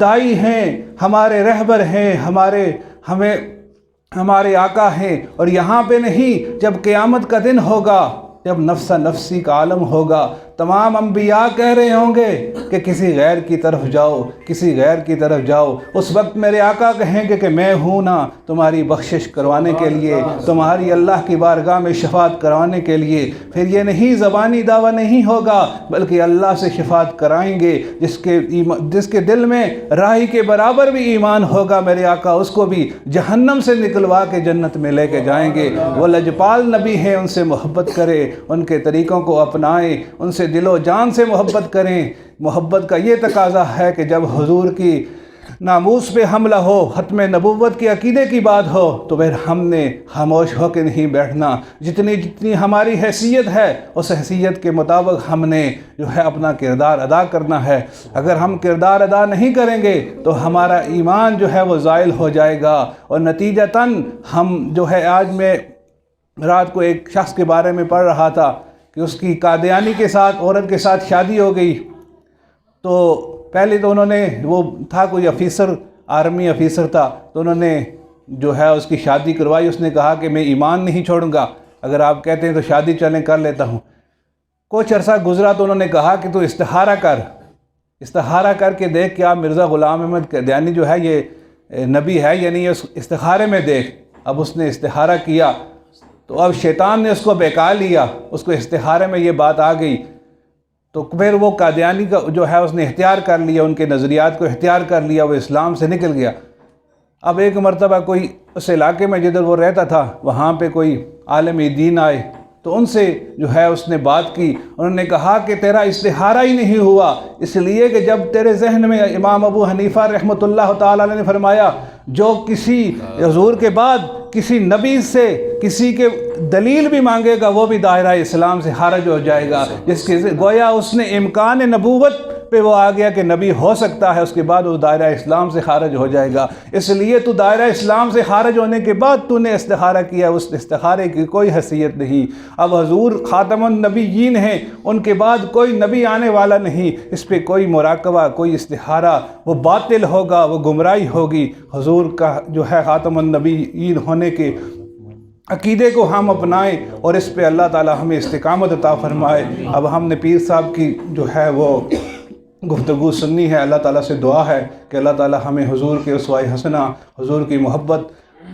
دائی ہیں، ہمارے رہبر ہیں، ہمارے آقا ہیں۔ اور یہاں پہ نہیں، جب قیامت کا دن ہوگا، جب نفسا نفسی کا عالم ہوگا، تمام انبیاء کہہ رہے ہوں گے کہ کسی غیر کی طرف جاؤ، کسی غیر کی طرف جاؤ، اس وقت میرے آقا کہیں گے کہ میں ہوں نا تمہاری بخشش کروانے کے لیے، تمہاری اللہ کی بارگاہ میں شفاعت کروانے کے لیے۔ پھر یہ نہیں زبانی دعویٰ نہیں ہوگا بلکہ اللہ سے شفاعت کرائیں گے۔ جس کے دل میں راہی کے برابر بھی ایمان ہوگا میرے آقا اس کو بھی جہنم سے نکلوا کے جنت میں لے کے جائیں گے۔ وہ لجپال نبی ہیں، ان سے محبت کریں، ان کے طریقوں کو اپنائیں، ان سے دل و جان سے محبت کریں۔ محبت کا یہ تقاضا ہے کہ جب حضور کی ناموس پہ حملہ ہو، ختم نبوت کے عقیدے کی بات ہو، تو پھر ہم نے خاموش ہو کے نہیں بیٹھنا۔ جتنی ہماری حیثیت ہے اس حیثیت کے مطابق ہم نے جو ہے اپنا کردار ادا کرنا ہے۔ اگر ہم کردار ادا نہیں کریں گے تو ہمارا ایمان جو ہے وہ زائل ہو جائے گا، اور نتیجتاً ہم جو ہے آج میں رات کو ایک شخص کے بارے میں پڑھ رہا تھا کہ اس کی قادیانی کے ساتھ عورت کے ساتھ شادی ہو گئی۔ تو پہلے تو انہوں نے، وہ تھا کوئی آفیسر، آرمی آفیسر تھا، تو انہوں نے جو ہے اس کی شادی کروائی۔ اس نے کہا کہ میں ایمان نہیں چھوڑوں گا، اگر آپ کہتے ہیں تو شادی چلیں کر لیتا ہوں۔ کچھ عرصہ گزرا تو انہوں نے کہا کہ تو استخارہ کر کے دیکھ کہ آپ مرزا غلام احمد قادیانی جو ہے یہ نبی ہے یا نہیں، اس استخارے میں دیکھ۔ اب اس نے استخارہ کیا تو اب شیطان نے اس کو بہکا لیا، اس کو استخارے میں یہ بات آ گئی، تو پھر وہ قادیانی کا جو ہے اس نے اختیار کر لیا، ان کے نظریات کو اختیار کر لیا، وہ اسلام سے نکل گیا۔ اب ایک مرتبہ کوئی اس علاقے میں جدھر وہ رہتا تھا وہاں پہ کوئی عالم دین آئے، تو ان سے جو ہے اس نے بات کی۔ انہوں نے کہا کہ تیرا استخارہ ہی نہیں ہوا، اس لیے کہ جب تیرے ذہن میں امام ابو حنیفہ رحمۃ اللہ تعالیٰ نے فرمایا جو کسی حضور کے بعد کسی نبی سے کسی کے دلیل بھی مانگے گا وہ بھی دائرہ اسلام سے خارج ہو جائے گا، جس کے گویا اس نے امکان نبوت پہ وہ آ گیا کہ نبی ہو سکتا ہے، اس کے بعد وہ دائرہ اسلام سے خارج ہو جائے گا۔ اس لیے تو دائرہ اسلام سے خارج ہونے کے بعد تو نے استخارہ کیا، اس استخارے کی کوئی حیثیت نہیں۔ اب حضور خاتم النبیین ہیں، ان کے بعد کوئی نبی آنے والا نہیں، اس پہ کوئی مراقبہ، کوئی استخارہ وہ باطل ہوگا، وہ گمراہی ہوگی۔ حضور کا جو ہے خاتم النبیین ہونے کے عقیدے کو ہم اپنائیں اور اس پہ اللہ تعالی ہمیں استقامت عطا فرمائے۔ اب ہم نے پیر صاحب کی جو ہے وہ گفتگو سننی ہے، اللہ تعالیٰ سے دعا ہے کہ اللہ تعالیٰ ہمیں حضور کے اسوہ حسنہ، حضور کی محبت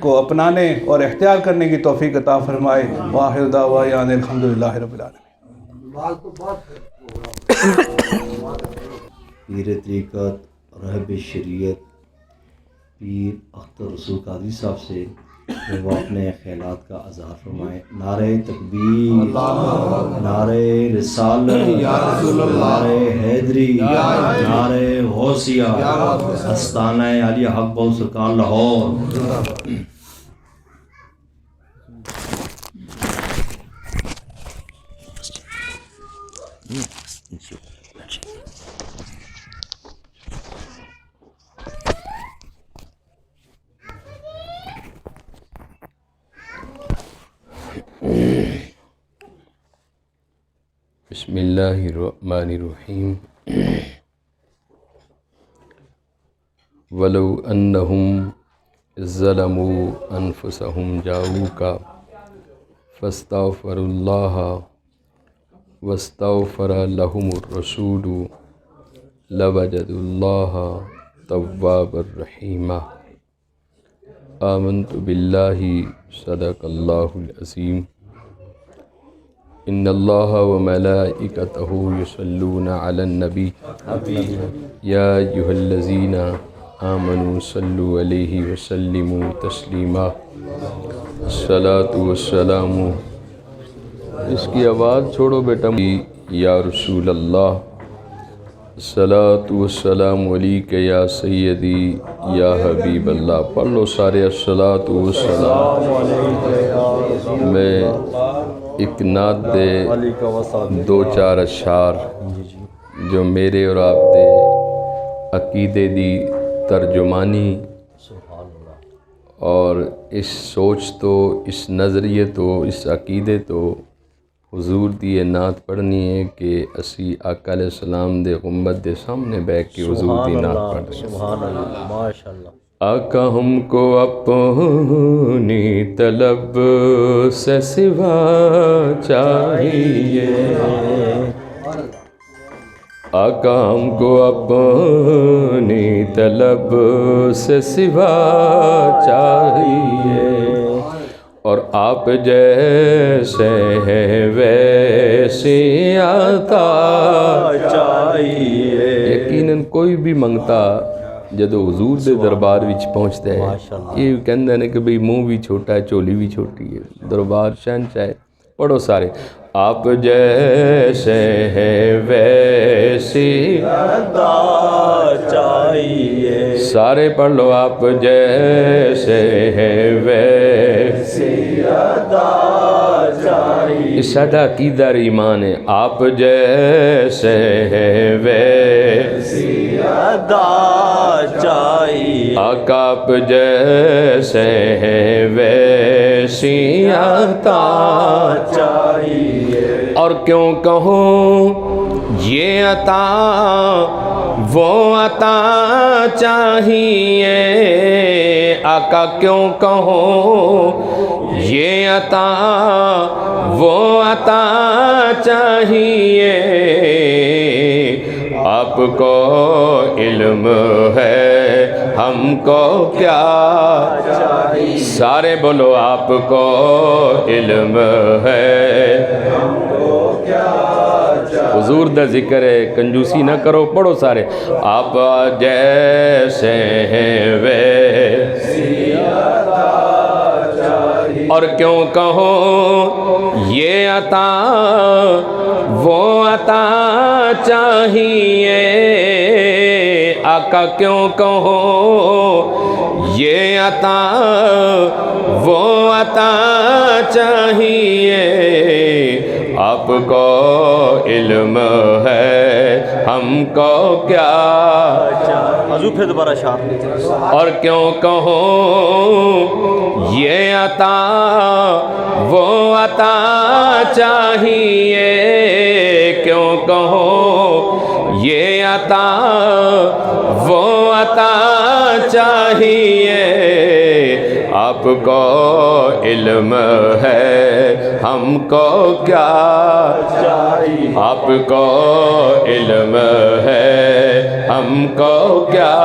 کو اپنانے اور اختیار کرنے کی توفیق عطا فرمائے۔ وآخر دعوانا ان الحمدللہ رب العالمین۔ پیر طریقت راہب شریعت پیر اختر رسول قادری صاحب سے کہ وہ اپنے خیالات کا اظہار فرمائیں۔ نعرہ تکبیر، نعرہ رسالت، نعرہ حیدری، نعرہ غوثیہ، آستانہ عالیہ حق بہت سرکار لاہور۔ بسم اللہ الرحمن الرحیم۔ وَلَوْ أَنَّهُمْ ظَلَمُوا أَنفُسَهُمْ جَاءُوكَ فَاسْتَغْفَرُوا اللَّهَ وَاسْتَغْفَرَ لَهُمُ الرَّسُولُ لَوَجَدُوا اللَّهَ تَوَّابًا رَحِيمًا۔ آمنت باللہ صدق اللہ العظیم۔ ان اللہ وملائکتہ یصلون علی النبی یا ایھا الذین آمنوا صلوا علیہ وسلموا تسلیما۔ الصلاۃ والسلام، اس کی آواز چھوڑو بیٹا، یا رسول اللہ، الصلاۃ والسلام علیک یا سیدی یا حبیب اللہ۔ پڑھ لو سارے الصلاۃ والسلام۔ میں ایک نعت دے دو چار اشعار جو میرے اور آپ دے عقیدے دی ترجمانی اور اس سوچ تو، اس نظریے تو، اس عقیدے تو حضور دی یہ نعت پڑھنی ہے کہ اسی آقا علیہ السلام دے غنبت دے سامنے بیٹھ کے حضور دی نعت پڑھ رہے ہیں۔ سبحان اللہ، ماشاءاللہ۔ آقا ہم کو اپنی طلب سے سوا چاہیے، آقا ہم کو اپنی طلب سے سوا چاہیے، اور آپ جیسے ہیں ویسی عطا چاہیے۔ یقیناً کوئی بھی منگتا جدو حضور دے دربار وچ پہنچتا ہے یہ کہندے نے کہ بھئی منہ بھی چھوٹا ہے چولی بھی چھوٹی ہے، دربار شہنشاہ ہے۔ پڑھو سارے، آپ جیسے ہیں ویسی عطا چاہیے، سارے پڑھ لو، آپ جیسے ہیں ویسی عطا چاہیے۔ یہ سادہ عقیدہ اور ایمان ہے، آپ جیسے ہیں ویسی عطا چاہیے، آقا آپ جیسے ہیں ویسی عطا چاہیے۔ اور کیوں کہوں یہ عطا وہ عطا چاہیے، آقا کیوں کہوں یہ عطا وہ عطا چاہیے، آپ کو علم ہے ہم کو کیا چاہیے، سارے بولو آپ کو علم ہے ہم کو کیا چاہیے۔ حضور دا ذکر ہے، کنجوسی نہ کرو، پڑھو سارے، آپ جیسے ہیں ویسی عطا چاہیے، اور کیوں کہوں یہ عطا وہ عطا چاہیے، آقا کیوں کہوں یہ عطا وہ عطا چاہیے، آپ کو علم ہے ہم کو کیا چاہیے۔ حضور پھر دوبارہ شاہ، اور کیوں کہوں یہ عطا وہ عطا چاہیے، کیوں کہوں یہ عطا وہ عطا چاہیے، آپ کو علم ہے ہم کو کیا چاہیے، آپ کو علم ہے ہم کو کیا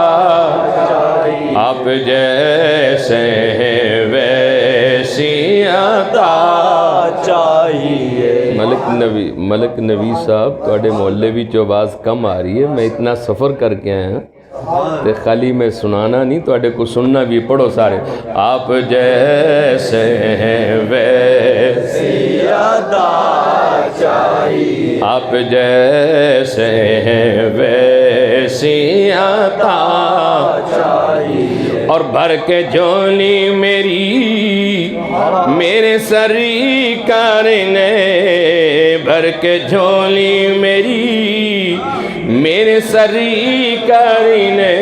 چاہیے، آپ جیسے ہیں ویسی عطا چاہیے۔ ملک نبی صاحب تواڈے محلے وچ آواز کم آ رہی ہے، میں اتنا سفر کر کے آیا ہاں تے خالی میں سنانا نہیں، تواڈے کو سننا بھی، پڑھو سارے، آپ جیسے ہیں ویسی عطا چاہیے، آپ جیسے ہیں ویسی عطا چاہیے، اور بھر کے جھولی میرے سرکار نے، بھر کے جھولی میرے سرکار نے،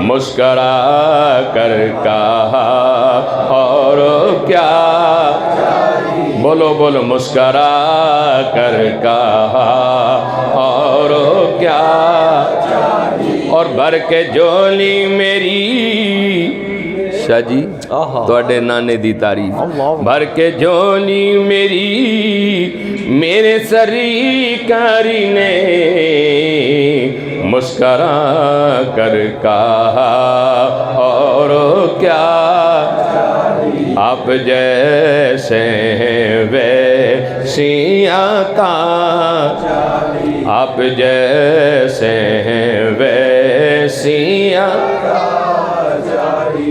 مسکرا کر کہا اور کیا، بولو بولو، مسکرا کر کہا اور کیا، اور بھر کے جھولی میری، شاہ جی تواڈے نانے دی تعریف، بھر کے جھولی میرے سرکار نے، مسکرا کر کہا اور کیا، آپ جیسے ہیں ویسی عطا، آپ جیسے ہیں ویسی عطا،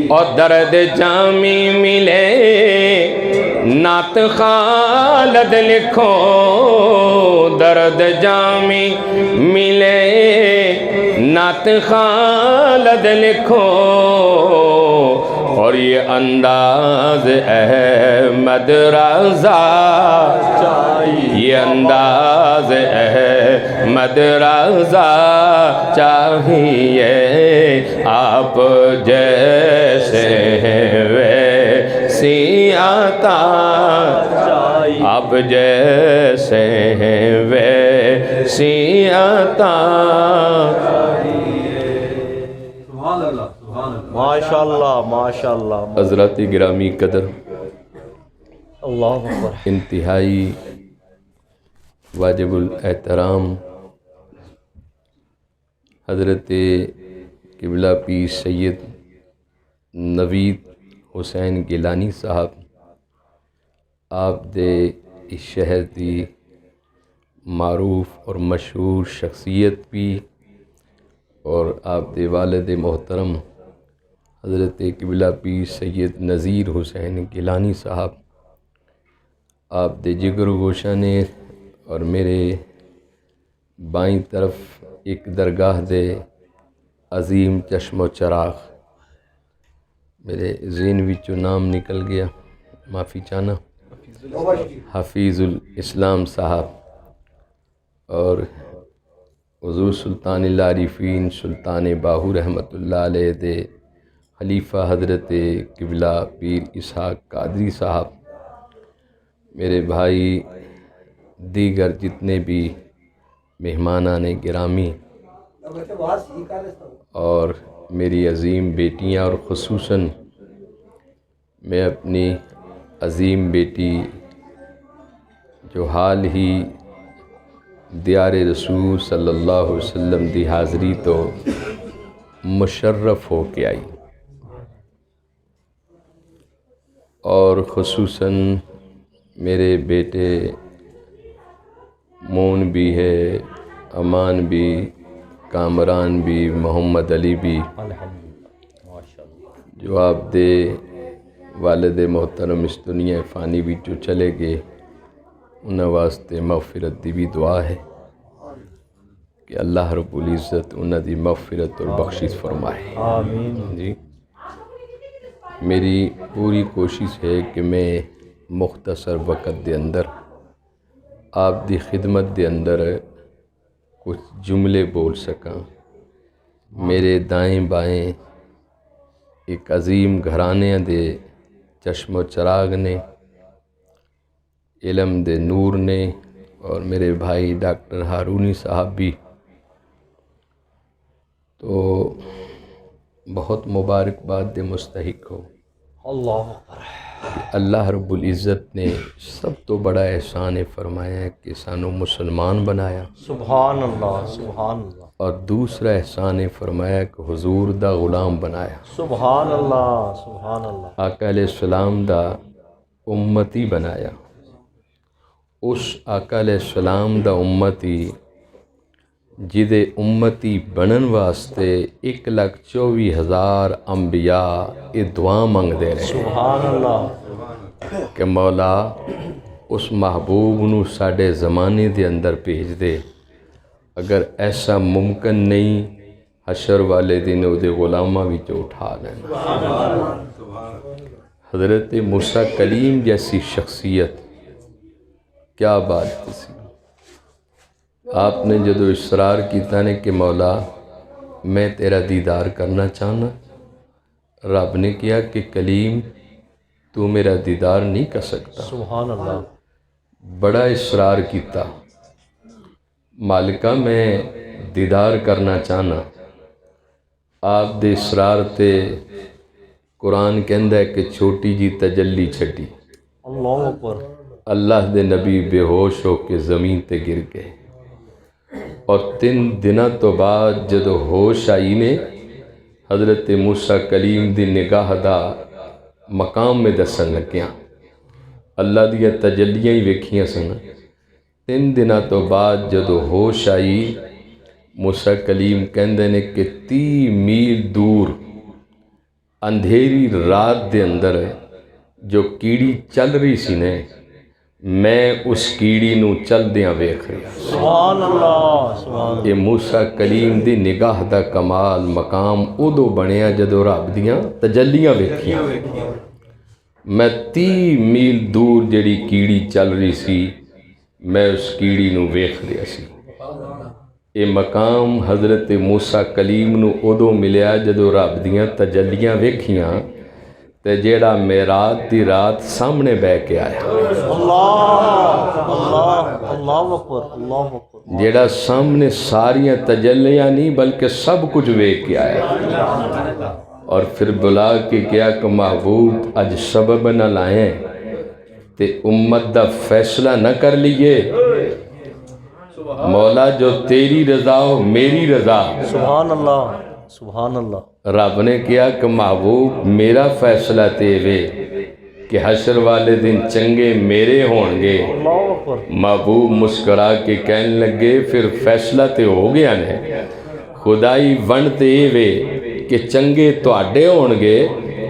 اور درد جامی ملے نعت خالد لکھو، درد جامی ملے نعت خالد لکھو، اور یہ انداز احمد رضا چاہیے، یہ انداز احمد رضا چاہیے، آپ جیسے ہیں ویسی عطا چاہیے، آپ جیسے ہیں ویسی عطا ماشاءاللہ ماشاءاللہ۔ حضرات گرامی قدر، اللہ اکبر، انتہائی واجب الاحترام حضرت قبلہ پیر سید نوید حسین گیلانی صاحب آپ دے اس شہر دی معروف اور مشہور شخصیت بھی، اور آپ دے والد محترم حضرت قبلہ پیر سید نذیر حسین گیلانی صاحب آپ دے جگر گوشہ نے، اور میرے بائیں طرف ایک درگاہ دے عظیم چشم و چراغ، میرے ذہن وچوں نام نکل گیا، معافی چاہنا، حفیظ الاسلام صاحب، اور حضور سلطان العارفین سلطان باہو رحمۃ اللہ علیہ دے خلیفہ حضرت قبلہ پیر اسحاق قادری صاحب، میرے بھائی دیگر جتنے بھی مہمانان گرامی، اور میری عظیم بیٹیاں، اور خصوصاً میں اپنی عظیم بیٹی جو حال ہی دیار رسول صلی اللہ علیہ وسلم دی حاضری تو مشرف ہو کے آئی، اور خصوصاً میرے بیٹے مون بھی ہے، امان بھی، کامران بھی، محمد علی بھی، جو آپ دے والد محترم اس دنیا فانی وچوں چلے گئے، انہاں واسطے مغفرت دی بھی دعا ہے کہ اللہ رب العزت انہاں دی مغفرت اور بخشش فرمائے، آمین جی۔ میری پوری کوشش ہے کہ میں مختصر وقت دے اندر آپ دی خدمت دے اندر کچھ جملے بول سکاں۔ میرے دائیں بائیں ایک عظیم گھرانے دے چشم و چراغ نے، علم دے نور نے، اور میرے بھائی ڈاکٹر ہارونی صاحب بھی، تو بہت مبارکباد دے مستحق ہو۔ اللہ رب العزت نے سب تو بڑا احسان فرمایا ہے کہ سانو مسلمان بنایا، سبحان اللہ، سبحان اللہ، اور دوسرا احسان فرمایا کہ حضور دا غلام بنایا، سبحان اللہ، سبحان اللہ، آقا علیہ السلام دا امتی بنایا۔ اس آقا علیہ السلام دا امتی جدے امتی بنن واسطے 1,24,000 انبیاء یہ دعا منگ دے رہے سبحان اللہ، کہ مولا اس محبوب نو ساڑے زمانے دے اندر بھیج دے، اگر ایسا ممکن نہیں حشر والے دن او دے غلامہ بھی جو اٹھا لینا۔ حضرت موسیٰ کلیم جیسی شخصیت، کیا بات تھی، آپ نے جدو اصرار کیتا نے کہ مولا میں تیرا دیدار کرنا چاہنا، رب نے کیا کہ کلیم تو میرا دیدار نہیں کر سکتا، سبحان اللہ، بڑا اصرار کیتا، مالکہ میں دیدار کرنا چاہنا۔ آپ دے اصرار تے قرآن کہندہ ہے کہ چھوٹی جی تجلی چھٹی، اللہ اکبر، اللہ دے نبی بے ہوش ہو کے زمین تے گر گئے، اور 3 دنوں تو بعد جدو ہوش آئی نے حضرت موسیٰ کلیم دی نگاہ دا مقام میں دسن لگیاں، اللہ دیا تجلیاں ہی ویکھیاں سن۔ 3 دنوں تو بعد جدو ہوش آئی، موسیٰ کلیم کہندے نے کہ 30 میل دور اندھیری رات دے اندر جو کیڑی چل رہی سی نے، میں اس کیڑی نو چل دیاں ویکھ رہا۔ سبحان اللہ، سبحان اللہ، یہ موسیٰ کلیم دی نگاہ دا کمال مقام ادو بنیا جدو رب دیاں تجلیاں ویکھیاں۔ میں 30 میل دور جڑی کیڑی چل رہی سی، میں اس کیڑی نو ویکھ رہا سی۔ یہ مقام حضرت موسیٰ کلیم نو ادو ملیا جدو رب دیاں تجلیاں ویکھیاں، تے جیڑا معراج دی رات سامنے بہ کے آیا، اللہ، اللہ، اللہ اکبر، اللہ اکبر، جیڑا سامنے ساریاں تجلیاں نہیں بلکہ سب کچھ ویکھ کے آیا، اور پھر بلا کے کیا کہ محبوب اج سبب نہ لائیں تے امت دا فیصلہ نہ کر لیے، مولا جو تیری رضا ہو میری رضا. سبحان اللہ سبحان اللہ. رب نے کیا کہ محبوب میرا فیصلہ تیرے کہ حشر والے دن چنگے میرے ہون گے. محبوب مسکرا کے کہنے لگے پھر فیصلہ تے ہو گیا نے. خدائی ون تے وے کہ چنگے تواڈے ہون گے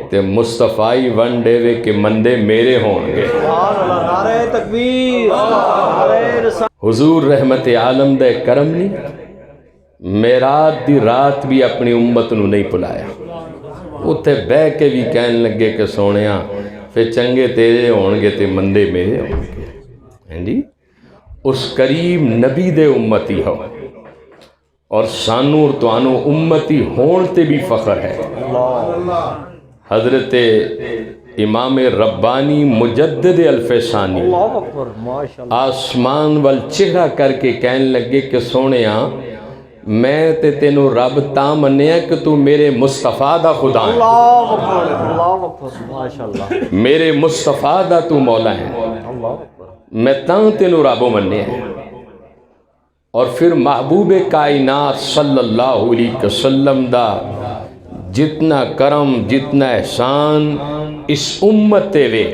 تے مصطفی ون دے وے کہ مندے میرے ہون گے. نعرہ تکبیر نعرہ رسالت. حضور رحمت عالم دے کرم نہیں معراج دی رات بھی اپنی امت نو نہیں بلایا. اتھے بہ کے بھی کہنے لگے کہ سونیاں پھر چنگے تیرے ہون گے تے مندے میرے ہون گے. ہیں جی اس کریم نبی دے امتی ہو اور سانو اور توانو امتی ہون تے بھی فخر ہے. حضرت امام ربانی مجدد الفسانی آسمان وال چہرہ کر کے کہنے لگے کہ سونیاں میں تے تینوں رب تاں منیا کہ تو میرے مصطفیٰ دا خدا ہے. میرے مصطفیٰ دا تو مولا ہے. میں تاں تینوں رب منیا ہے. اور پھر محبوب کائنات صلی اللہ علیہ وسلم دا جتنا کرم جتنا احسان اس امت تے وے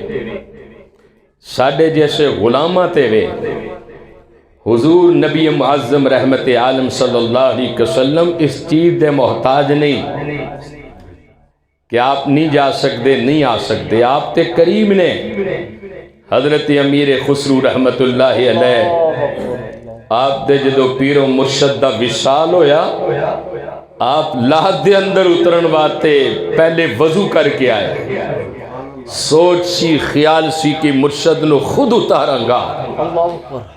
ساڑھے جیسے غلامہ تے وے. حضور نبی معظم رحمت عالم صلی اللہ علیہ وسلم اس چیز دے محتاج نہیں کہ آپ نہیں جا سکتے نہیں آ سکتے. آپ تے کریم نے. حضرت امیر خسرو رحمت اللہ علیہ آپ دے جدو پیر و مرشد دا وصال ہویا آپ لاہد دے اندر اترن واتے پہلے وضو کر کے آئے. سوچ سی خیال سی کہ مرشد نو خود اتاراں گا.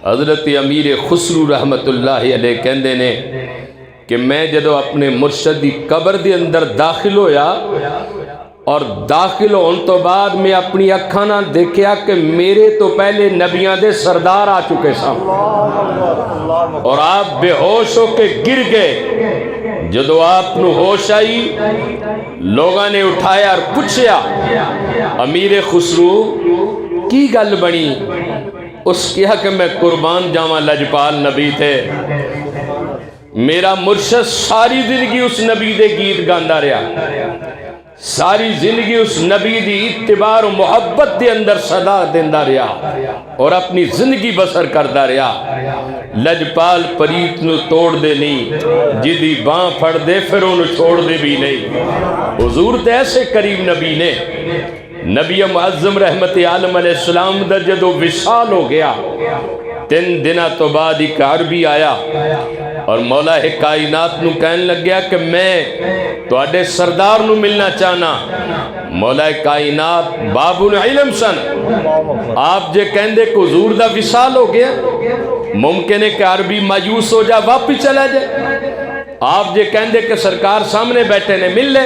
حضرت امیر خسرو رحمت اللہ علیہ کہندے نے کہ میں جدو اپنے مرشد دی قبر دے اندر داخل ہویا اور داخل ہون تو بعد میں اپنی اکھاں نہ دیکھیا کہ میرے تو پہلے نبیاں دے سردار آ چکے سن اور آپ بے ہوش ہو کے گر گئے. جدو آپ نو ہوش آئی لوگاں نے اٹھایا اور پوچھیا امیر خسرو کی گل بنی. اس کیا کہ میں قربان جاواں لجپال نبی تھے. میرا مرشد ساری زندگی اس نبی دے گیت گاندا رہا. ساری زندگی اس نبی دی اتباع و محبت دے اندر صدا دیندا رہا اور اپنی زندگی بسر کردا رہا. لجپال پریت نو توڑ دے نہیں جدی باں پھڑ دے پھر انہوں چھوڑ دے بھی نہیں. حضور تے ایسے کریم نبی نے. نبی معظم رحمت عالم علیہ السلام دا جدو وصال ہو گیا 3 دنہ تو بعد ایک عربی آیا اور مولا کائنات نو کہنے لگ گیا کہ میں تو اڈے سردار نو ملنا چاہنا. مولا کائنات باب العلم سن. آپ جے کہندے کہ حضور دا وصال ہو گیا ممکن ہے کہ عربی مایوس ہو جا واپس چلا جائے. آپ جے کہندے کہ سرکار سامنے بیٹھے نے مل لے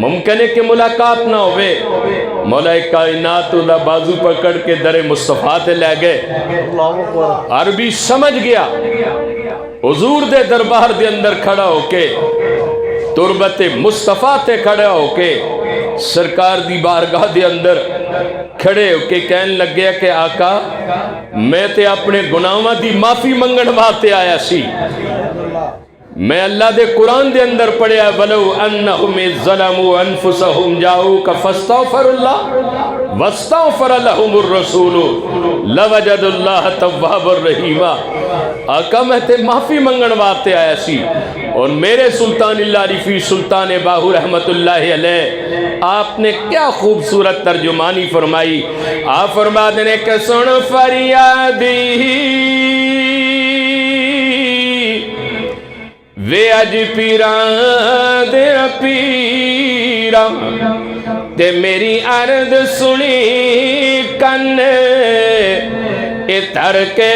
ممکن ہے کہ ملاقات نہ ہوئے. مولا کائنات دا بازو پکڑ کے در مصطفیٰ تے لے گئے. عربی سمجھ گیا حضور دے دربار دے اندر کھڑا ہو کے تربت مصطفیٰ تے کھڑا ہو کے سرکار دی بارگاہ دے اندر کھڑے ہو کے کہنے لگ گیا کہ آقا میں تے اپنے گناہاں دی معافی منگن واسطے آیا سی. میں اللہ دے قرآن دے اندر پڑھیا وَلَوْ أَنَّهُمْ ظَلَمُوا أَنفُسَهُمْ جَاءُوكَ فَاسْتَغْفَرُوا اللَّهَ وَاسْتَغْفَرَ لَهُمُ الرَّسُولُ لَوَجَدُوا اللَّهَ تَوَّابًا رَحِيمًا. آقا میں تے معافی منگن واسطے آیا سی اور میرے سلطان اللہ رفیع سلطان باہو رحمت اللہ علیہ آپ نے کیا خوبصورت ترجمانی فرمائی. آپ فرما دینے کہ سن فریادی وے اج پیران دے پیران تے میری عرض سنی کن اے ترکے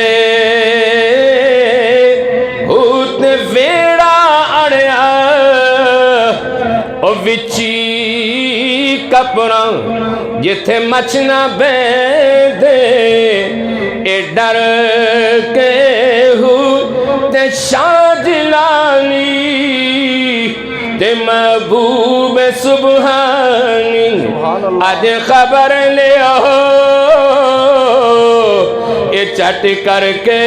ہوت ویڑا اڑیا او وچی کپڑاں جتھے مچنا بیندے اے ڈر کے تے شاہ جلانی تے محبوب سبحانی آج خبر لے اے چٹ کر کے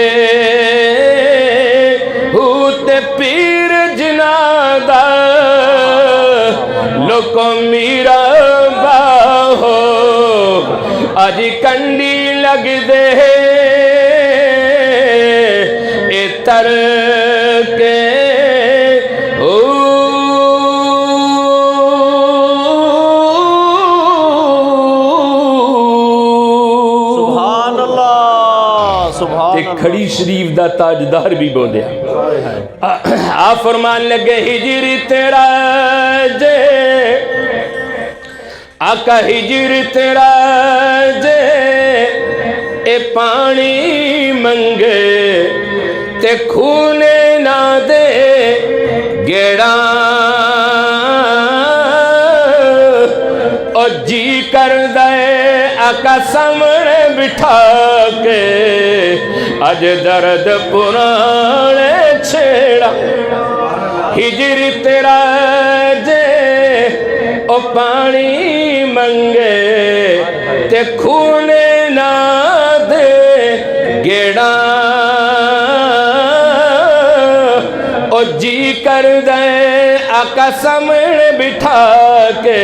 کو میرا باہو اج کنڈی لگ دے اے تر کے سبحان اللہ سبحان اللہ کھڑی شریف دا تاجدار بھی بولیا آپ فرمان لگے ہجر تیرا جے آقا ہجر تیرا جے اے پانی منگے تے کھونے نہ دے گیڑا اور جی کر دے آقا سامنے بٹھا کے اج درد پرانے چھیڑا ہجر تیرا جے او پانی منگے تے کھونے نہ دے گیڑا او جی کر دے آقا سامنے بٹھا کے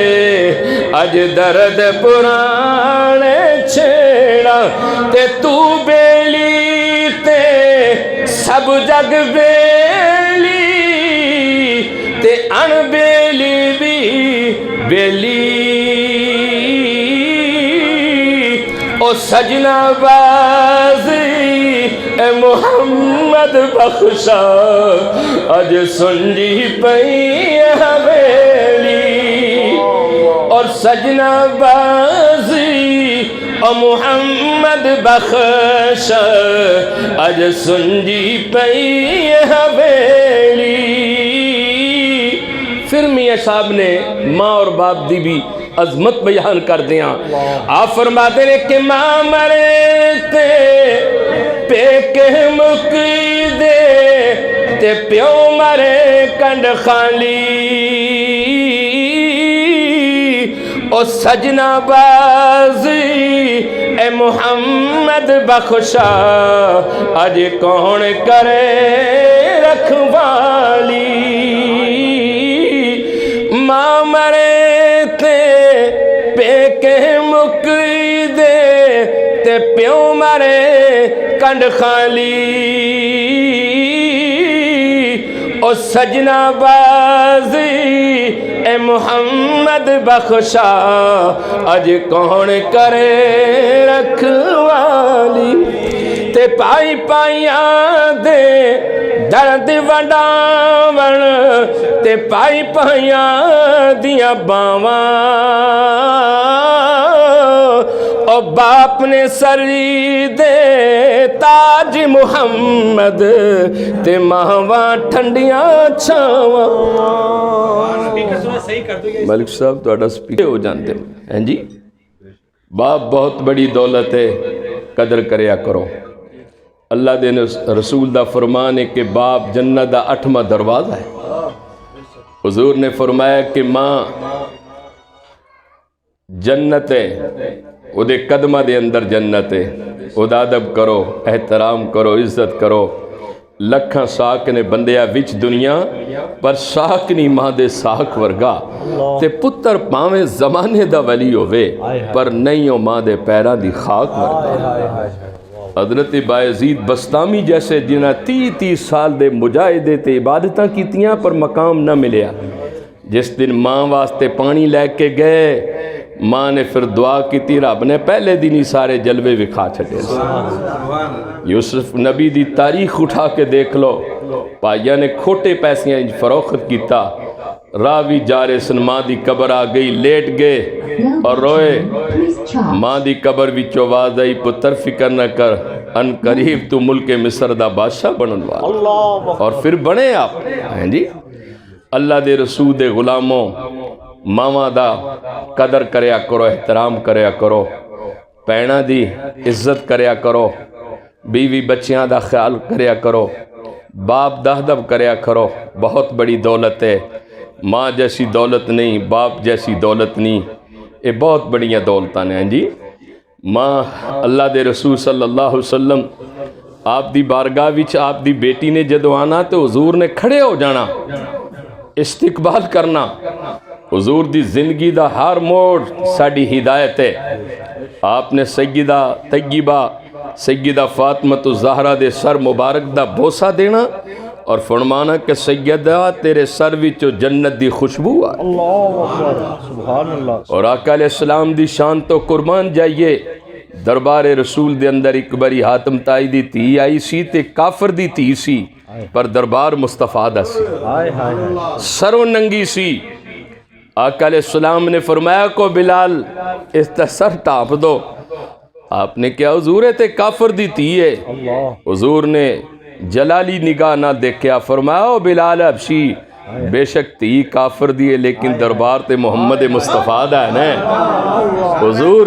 اج درد پرانے چھیڑا تے تو بیلی تے سب جگ بیلی تے ان بیلی بھی بیلی او سجنا بازی اے محمد بخشا اج سنجی پئی حویلی اور سجنا بازی او محمد بخشا اج سنجی پئی حویلی پھر میاں صاحب نے ماں اور باپ دی بھی عظمت بیان کر دیا آپ فرماتے ہیں کہ ماں مرے تے پیکے مکی دے تے پیو مرے کنڈ خالی او سجنا بازی اے محمد بخشا اج کون کرے رکھوالی ماں مرے تے پیکے مکی دے تے پیو مرے کنڈ خالی او سجنا بازی اے محمد بخشا اج کون کرے رکھوالی تے پائی پائیاں دے درد وڈاون تے پائی پائیاں دیاں باواں او باپ نے سری دے تاج محمد تے ماواں ٹھنڈیاں چھاواں ملک صاحب تو سپیکر ہو جانتے ہیں جی باپ بہت بڑی دولت ہے قدر کریا کرو اللہ دے رسول دا فرمان ہے کہ باپ جنت دا 8واں دروازہ ہے حضور نے فرمایا کہ ماں جنت ہے او دے قدمہ دے اندر جنت ہے او دا ادب کرو احترام کرو عزت کرو لکھاں ساک نے بندیا وچ دنیا پر ساک نہیں ماں دے ساک ورگا تے پتر پاویں زمانے دا ولی ہوئے پر نہیں ہو ماں دے پیرا دی خاک ورگا حضرت بایزید بستامی جیسے جنہ 30 سال دے مجاہدے تے عبادتاں کیتیاں پر مقام نہ ملیا جس دن ماں واسطے پانی لے کے گئے ماں نے پھر دعا کی تھی رب نے پہلے دن ہی سارے جلوے وکھا چھٹے یوسف نبی دی تاریخ اٹھا کے دیکھ لو پائیا نے کھوٹے پیسیاں فروخت کیتا راوی جارے سن ماں دی قبر آ گئی لیٹ گئے اور روئے ماں دی قبر بھی چواز آئی پتر فکر نہ کر ان قریب تو ملک مصر دا بادشاہ بنن والا اور پھر بنے آپ ہیں جی اللہ دے رسول دے غلاموں ماما دا قدر کریا کرو احترام کریا کرو پینا دی عزت کریا کرو بیوی بچیاں دا خیال کریا کرو باپ دا ادب کریا کرو بہت بڑی دولت ہے ماں جیسی دولت نہیں باپ جیسی دولت نہیں یہ بہت بڑیاں دولتاں ہیں جی ماں اللہ دے رسول صلی اللہ علیہ وسلم آپ دی بارگاہ وچ آپ دی بیٹی نے جدو آنا تو حضور نے کھڑے ہو جانا استقبال کرنا حضور دی زندگی دا ہر موڑ ساڑی ہدایت ہے. آپ نے سیدہ طیبہ سیدہ فاطمہ الزہرا دے سر مبارک دا بوسہ دینا اور فرمانا کہ سیدہ تیرے سر وچوں جنت دی خوشبو آ. اور آقا علیہ السلام دی شان تو قربان جائیے. دربار رسول دے اندر ایک باری حاتم تائی دی تھی آئی سی تے کافر دی تھی سی پر دربار مصطفیٰ دا سی, سروں ننگی سی. آقا علیہ السلام نے فرمایا کو بلال اس تا سر ٹاپ دو. آپ نے کیا حضور ہے تے کافر دی تھی ہے. حضور نے جلالی نگاہ نہ دیکھیا, فرمایا او بلال حبشی بے شک تھی کافر دی ہے لیکن دربار تے محمد مصطفیٰ دا ہے نا. حضور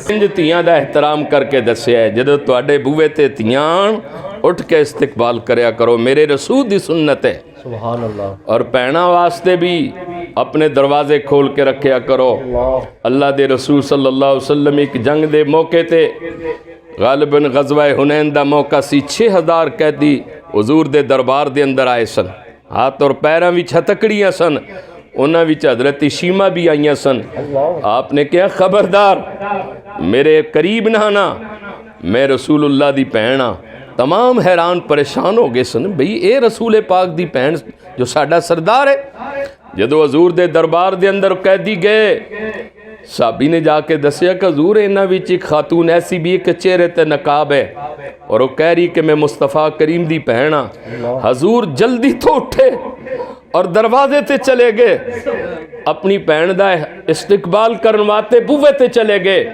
انج تیاں دا احترام کر کے دسیا ہے جدو تواڈے بوئے تے تیاں اٹھ کے استقبال کریا کرو, میرے رسول دی سنت ہے. سبحان اللہ. اور پہنا واسطے بھی اپنے دروازے کھول کے رکھیا کرو. اللہ دے رسول صلی اللہ علیہ وسلم ایک جنگ دے موقع تے غالباً غزوہ حنین دا موقع سی, 6000 قیدی حضور دے دربار دے اندر آئے سن. ہاتھ اور پیراں وچ ہتکڑیاں سن, انہاں وچ حضرت شیمہ بھی آئیاں سن. آپ نے کہا خبردار میرے قریب نہ آنا, میں رسول اللہ دی بہن ہاں. تمام حیران پریشان ہو گئے سن, بھئی اے رسول پاک دی بہن جو ساڈا سردار ہے. جدو حضور دے دربار دے اندر قیدی گئے, صحابی نے جا کے دسیا کہ حضور انہاں وچ ایک خاتون ایسی بھی ایک چہرے تے نقاب ہے اور وہ کہہ رہی کہ میں مصطفیٰ کریم دی بہن ہاں. حضور جلدی تو اٹھے اور دروازے تے چلے گئے, اپنی بہن دا استقبال کرنواتے بوئے تے چلے گئے.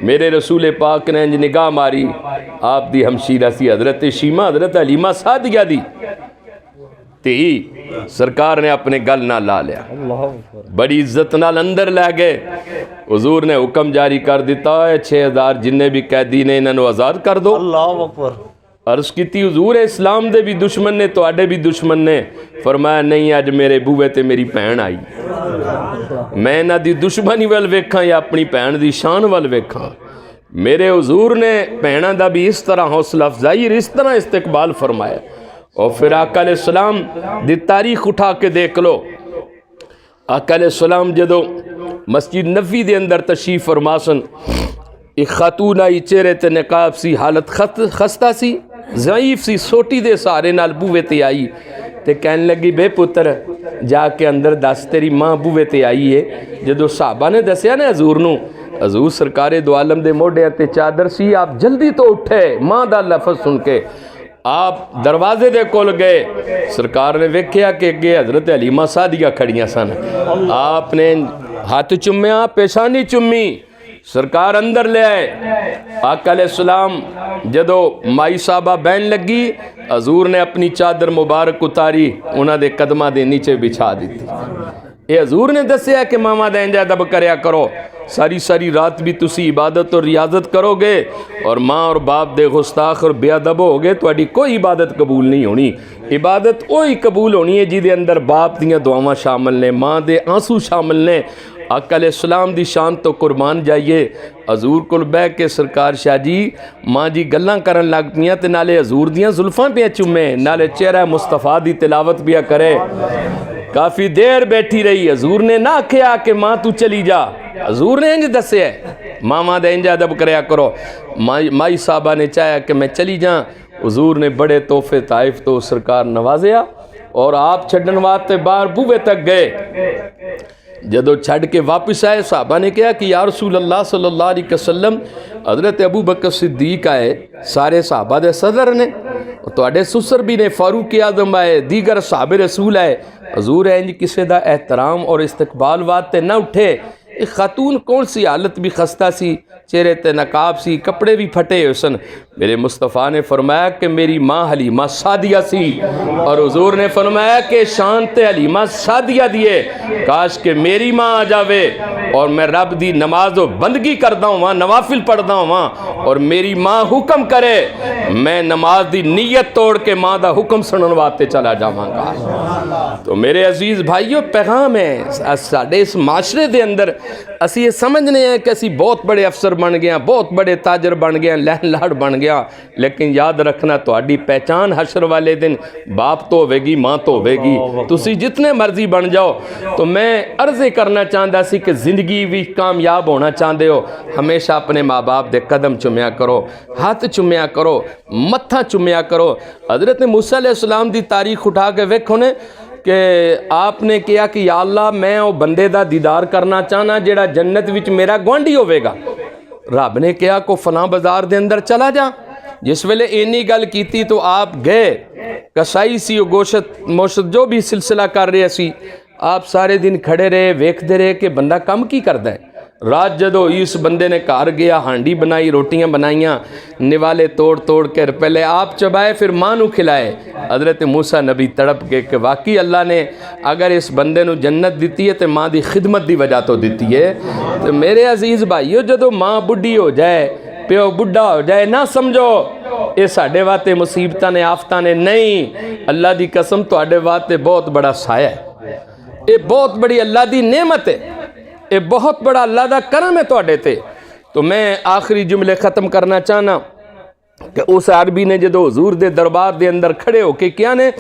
میرے رسول پاک نے انج نگاہ ماری, آپ دی ہمشیرہ سی حضرت شیمہ حضرت حلیمہ سعدیہ دی تی, سرکار نے اپنے گل نہ لا لیا, بڑی عزت نال اندر لے گئے. حضور نے حکم جاری کر دیتا ہے 6000 جننے بھی قیدی نے انہوں آزاد کر دو. اللہ اکبر. عرض کیتی حضور اسلام دے بھی دشمن نے تواڈے بھی دشمن نے. فرمایا نہیں, اج میرے بوئے تے میری بہن آئی, میں نہ دی دشمنی ول ویکھاں یا اپنی بہن دی شان ول ویکھاں. میرے حضور نے بہناں دا بھی اس طرح حوصلہ افزائی اور اس طرح استقبال فرمایا. اور پھر آقا علیہ السلام دی تاریخ اٹھا کے دیکھ لو. آقا علیہ السلام جدو مسجد نبوی دے اندر تشریف فرما سن, ایک خاتون آئی چہرے تے نقاب سی, حالت خستہ سی, ضعیف سی, سوٹی دے سارے نال بوئے تے آئی تے کہنے لگی بے پتر جا کے اندر دس تیری ماں بوئے تے آئی ہے. جدو صحابہ نے دسیا نا حضور نو, حضور سرکار دو عالم دے موڑے تے چادر سی, آپ جلدی تو اٹھے ماں دا لفظ سن کے آپ دروازے دے کول گئے. سرکار نے ویکھیا کہ اگے حضرت حلیمہ سعدیہ کھڑیاں سن. آپ نے ہاتھ چومیا, پیشانی چومی, سرکار اندر لے آئے. آقا علیہ السلام جدو مائی صاحبہ بہن لگی, حضور نے اپنی چادر مبارک اتاری, انہاں دے قدمہ دے نیچے بچھا دیتی. اے حضور نے دسیا کہ ماما دا انج ادب کریا کرو, ساری ساری رات بھی تسی عبادت اور ریاضت کرو گے اور ماں اور باپ دے گستاخ اور بے ادب ہو گے, تواڈی کوئی عبادت قبول نہیں ہونی. عبادت وہی قبول ہونی ہے جی دے اندر باپ دیاں دعاواں شامل نے, ماں دے آنسو شامل نے. آقا علیہ السلام دی شان تو قربان جائیے. حضور کول بہ کے سرکار شاہ جی ماں جی گلاں کرن لگ پیاں تے نالے حضور دیاں زلفاں پہ چومے, نالے چہرہ مصطفیٰ دی تلاوت پہ کرے. کافی دیر بیٹھی رہی. حضور نے نہ کہا کہ ماں تو چلی جا, حضور نے انج دسے ہے ماما دا انج ادب کریا کرو. مائی صاحبہ نے چاہیا کہ میں چلی جاں. حضور نے بڑے تحفے طائف تو سرکار نوازیا اور آپ چھڈن واسطے باہر بوئے تک گئے. جدو چھڑ کے واپس آئے, صحابہ نے کہا کہ یا رسول اللہ صلی اللہ علیہ وسلم حضرت ابو بکر صدیق آئے, سارے صحابہ دے صدر نے, تواڈے سسر بھی نے, فاروق اعظم آئے, دیگر صحابہ رسول آئے. حضور انج کسے دا احترام اور استقبال واسطے نہ اٹھے. ایک خاتون کون سی حالت بھی خستہ سی, چہرے تے نقاب سی, کپڑے بھی پھٹے ہوئے سن. میرے مصطفیٰ نے فرمایا کہ میری ماں حلیمہ سعدیہ سی, اور حضور نے فرمایا کہ شان تے حلیمہ سعدیہ دیے, کاش کہ میری ماں آ جاوے اور میں رب دی نماز و بندگی کردا ہوں, نوافل پڑھدا ہوں, اور میری ماں حکم کرے میں نماز دی نیت توڑ کے ماں دا حکم سنن واسطے چلا جاواں گا. تو میرے عزیز بھائیو پیغام ہے ساڈے اس معاشرے دے اندر اسی یہ سمجھنے ہیں کہ اسی بہت بڑے افسر بن گیا، بہت بڑے تاجر بن گیا، لہن لاڑ بن گیا، لیکن یاد رکھنا تہاڈی پہچان حشر والے دن باپ تو ہوے گی، ماں تو ہوے گی، تسی جتنے مرضی بن جاؤ۔ تو میں عرض کرنا چاہتا سی کہ زندگی بھی کامیاب ہونا چاہتے ہو، ہمیشہ اپنے ماں باپ دے قدم چومیا کرو، ہاتھ چومیا کرو، متھا چومیا کرو۔ حضرت موسیٰ علیہ السلام دی تاریخ اٹھا کے ویکھو نے کہ آپ نے کیا کہ یا اللہ میں وہ بندے دا دیدار کرنا چاہنا جیڑا جنت وچ میرا گوانڈی ہوئے گا۔ رب نے کیا کو فلاں بازار دے اندر چلا جا۔ جس ویلے اینی گل کیتی تو آپ گئے، کسائی سی گوشت موشت جو بھی سلسلہ کر رہے سی، آپ سارے دن کھڑے رہے ویکھدے رہے کہ بندہ کم کی کردا ہے۔ رات جدو اس بندے نے گھر گیا، ہانڈی بنائی، روٹیاں بنائیاں، نوالے توڑ توڑ کر پہلے آپ چبائے پھر ماں نو کھلائے۔ حضرت موسیٰ نبی تڑپ کے کہ واقعی اللہ نے اگر اس بندے نو جنت دیتی ہے تو ماں دی خدمت دی وجہ تو دیتی ہے۔ تو میرے عزیز بھائیو جدو ماں بڈھی ہو جائے، پیو بڈھا ہو جائے، نہ سمجھو یہ ساڈے واسطے مصیبتاں نے آفتاں نے، نہیں، اللہ دی قسم تواڈے واسطے بہت بڑا سایہ ہے، یہ بہت بڑی اللہ دی نعمت ہے، یہ بہت بڑا اللہ دا کرم ہے تواڈے تے۔ تو میں آخری جملے ختم کرنا چاہنا کہ اس عربی نے جدو حضور دے دربار دے اندر کھڑے ہو کے کیا نے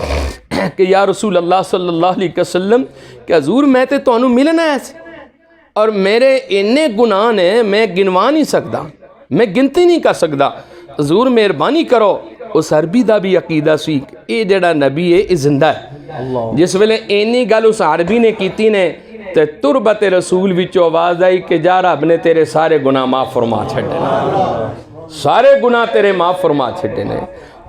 کہ یا رسول اللہ صلی اللہ علیہ وسلم کہ حضور میں تے تانوں ملنا ہے اور میرے انے گناہ نے میں گنوا نہیں سکدا، میں گنتی نہیں کر سکدا، حضور مہربانی کرو۔ اس عربی دا بھی عقیدہ سی اے جڑا نبی ہے اے زندہ ہے۔ جس ویلے اینی گل اس عربی نے کیتی نے تے تربت رسول وچوں آواز آئی کہ جا رب نے تیرے سارے گناہ معاف فرما چھڈے، سارے گناہ تیرے معاف فرما چھڈے نے۔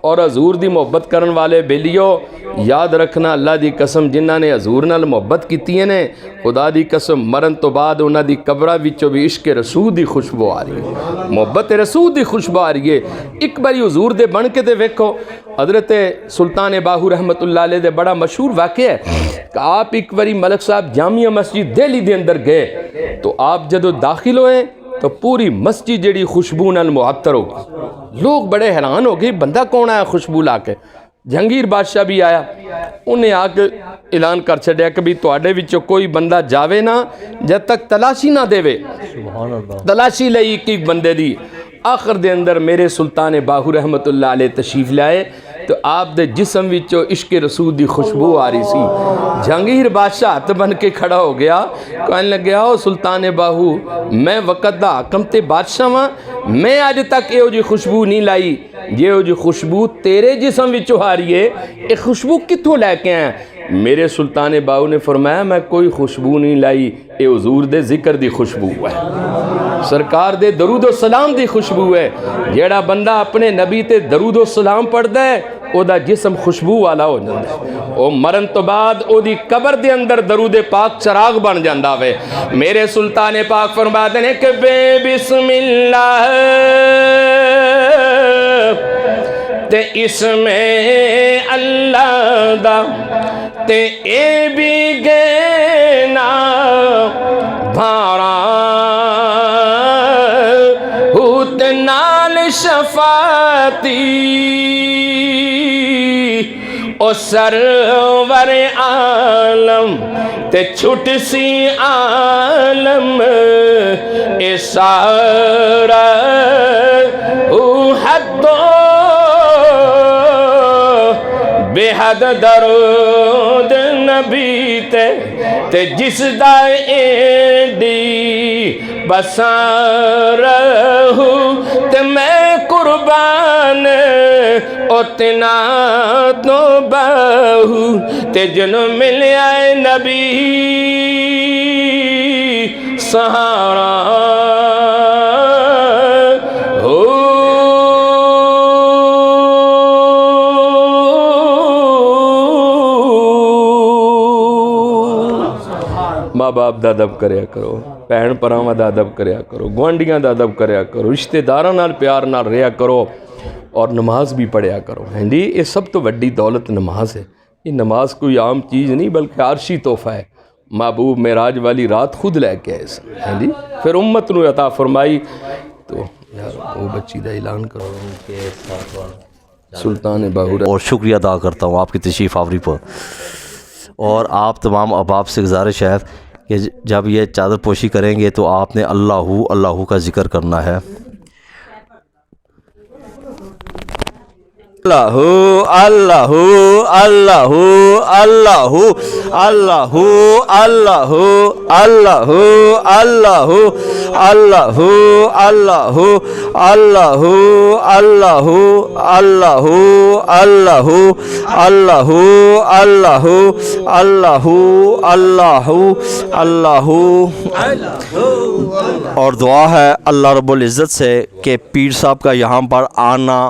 اور حضور دی محبت کرن والے بیلیو یاد رکھنا اللہ دی قسم جنہاں نے حضور نال محبت کیتی نے خدا دی قسم مرن تو بعد انہاں دی قبراں وچوں بھی عشق رسول دی خوشبو آ رہی ہے، محبت رسول دی خوشبو آ رہی ہے۔ ایک باری حضور دے بن کے تے ویکھو، حضرت سلطان باہو رحمت اللہ علیہ دے بڑا مشہور واقعہ ہے کہ آپ ایک باری ملک صاحب جامعہ مسجد دہلی دے اندر گئے تو آپ جدو داخل ہوئے تو پوری مسجد جڑی خوشبو نال معطر ہو گئی، لوگ بڑے حیران ہو گئے بندہ کون آیا خوشبو لا کے۔ جہانگیر بادشاہ بھی آیا، انہیں آ کے اعلان کر چھڈیا کہ بھی تواڈے وچوں کوئی بندہ جاوے نہ جب تک تلاشی نہ دے، تلاشی لئی ایک بندے دی۔ آخر دے اندر میرے سلطان باہو رحمت اللہ علیہ تشریف لائے تو آپ دے جسم وچوں عشق رسول دی خوشبو آ رہی سی۔ جہانگیر بادشاہ ہاتھ بن کے کھڑا ہو گیا، کہنے لگیا او سلطان باہو میں وقت دا حاکم تے بادشاہ ہاں، میں آج تک یہ جی خوشبو نہیں لائی، یہ جی خوشبو تیرے جسم وچوں آ رہی ہے، یہ خوشبو کتھوں لے کے آئے؟ میرے سلطان باہو نے فرمایا میں کوئی خوشبو نہیں لائی، یہ حضور دے ذکر دی خوشبو ہے، سرکار دے درود و سلام دی خوشبو ہے۔ جیڑا بندہ اپنے نبی تے درود و سلام پڑھدا ہے او دا جسم خوشبو والا ہو جاندا ہے، او مرن تو بعد او دی قبر دے اندر درود پاک چراغ بن جاندا وے۔ میرے سلطان پاک فرماتے ہیں کہ بے بسم اللہ تے اس میں اللہ دا تے اے بھی گینا بھارا ہوت نال شفاعتی او سرور عالم تے چھٹ سی عالم اے سارا حد بے حد درود نبی تے جس دا ایڈی بسار ہوں تے میں قربان اتنا تو بہو تے جنو ملے آئے نبی سہارا ماں باپ دا ادب کریا کرو، بہن پراواں دا ادب کریا کرو، گوانڈیاں دا ادب کریا کرو، رشتہ داراں نال پیار نال رہیا کرو اور نماز بھی پڑھیا کرو۔ ہاں جی یہ سب تو وڈی دولت نماز ہے، یہ نماز کوئی عام چیز نہیں بلکہ عرشی تحفہ ہے۔ محبوب معراج والی رات خود لے کے آئے سن، ہاں جی پھر امت نو عطا فرمائی۔ تو یار وہ بچی دا اعلان کرو سلطان باہو۔ اور شکریہ ادا کرتا ہوں آپ کی تشریف آوری پر، اور آپ تمام احباب سے گزارش ہے کہ جب یہ چادر پوشی کریں گے تو آپ نے اللہ اللہ کا ذکر کرنا ہے. اللہ اللہ اللہ اللہ اللہ اللہ اللہ اللہ اللہ اللہ اللہ اللہ اللہ اللہ اللہ اللہ اللہ اللہ اللہ. اور دعا ہے اللہ رب العزت سے کہ پیر صاحب کا یہاں پر آنا،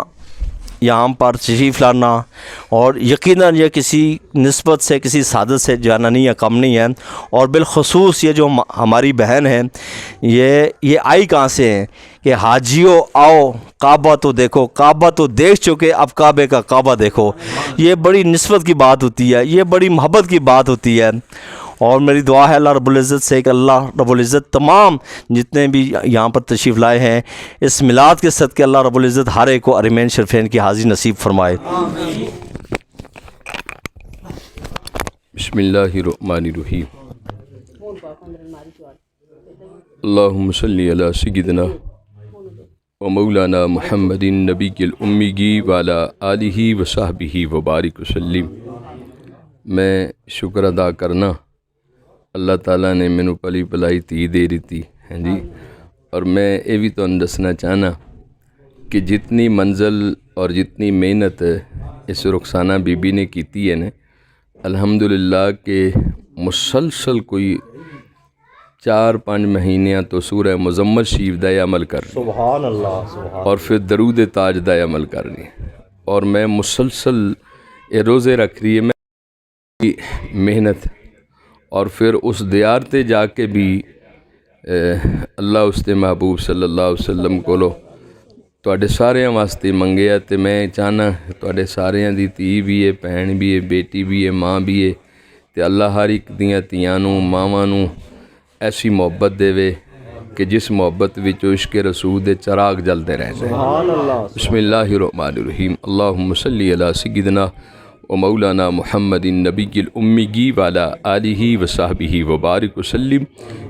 یہاں پر تشریف لانا، اور یقیناً یہ کسی نسبت سے کسی سعادت سے جانا نہیں ہے، کم نہیں ہے. اور بالخصوص یہ جو ہماری بہن ہے، یہ آئی کہاں سے ہیں کہ حاجیوں آؤ کعبہ تو دیکھو، کعبہ تو دیکھ چکے اب کعبے کا کعبہ دیکھو. یہ بڑی نسبت کی بات ہوتی ہے، یہ بڑی محبت کی بات ہوتی ہے. اور میری دعا ہے اللہ رب العزت سے کہ اللہ رب العزت تمام جتنے بھی یہاں پر تشریف لائے ہیں اس میلاد کے صدقے اللہ رب العزت ہر ایک کو حرمین شریفین کی حاضری نصیب فرمائے. بسم اللہ الرحمن الرحیم. اللہم صلی علی سیدنا و مولانا محمد نبی الامی وعلی آلہ و صحبہ وبارک وسلم. میں شکر ادا کرنا اللہ تعالیٰ نے مینوں پلی پلائی تھی دے دیتی ہیں جی. اور میں یہ بھی تمہیں دسنا چاہنا کہ جتنی منزل اور جتنی محنت اس رخسانہ بی بی نے کیتی ہے نا، الحمدللہ کہ مسلسل کوئی 4-5 مہینیاں تو سورہ مزمل شریف دا عمل کر رہی، سبحان اللہ سبحان. اور پھر درود تاج دا عمل کر رہی. اور میں مسلسل یہ روزے رکھ رہی ہے میں محنت. اور پھر اس دیار تے جا کے بھی اللہ اس تے محبوب صلی اللہ علیہ وسلم کولو تواڈے ساریاں واسطے منگیا. تے میں چاہنا تواڈے ساریاں دی تھی بھی ہے، بہن بھی ہے، بیٹی بھی ہے، ماں بھی ہے، تے اللہ ہر ایک دیاں تیاں نوں ماواں نوں ایسی محبت دے وے کہ جس محبت وچ عشق رسول دے چراغ جلدے رہندے. سبحان اللہ. بسم اللہ الرحمن الرحیم. اللہم صلی علی سیدنا و مولانا محمد نبی الامی وعلی آلہ و صحبہ وبارک وسلم.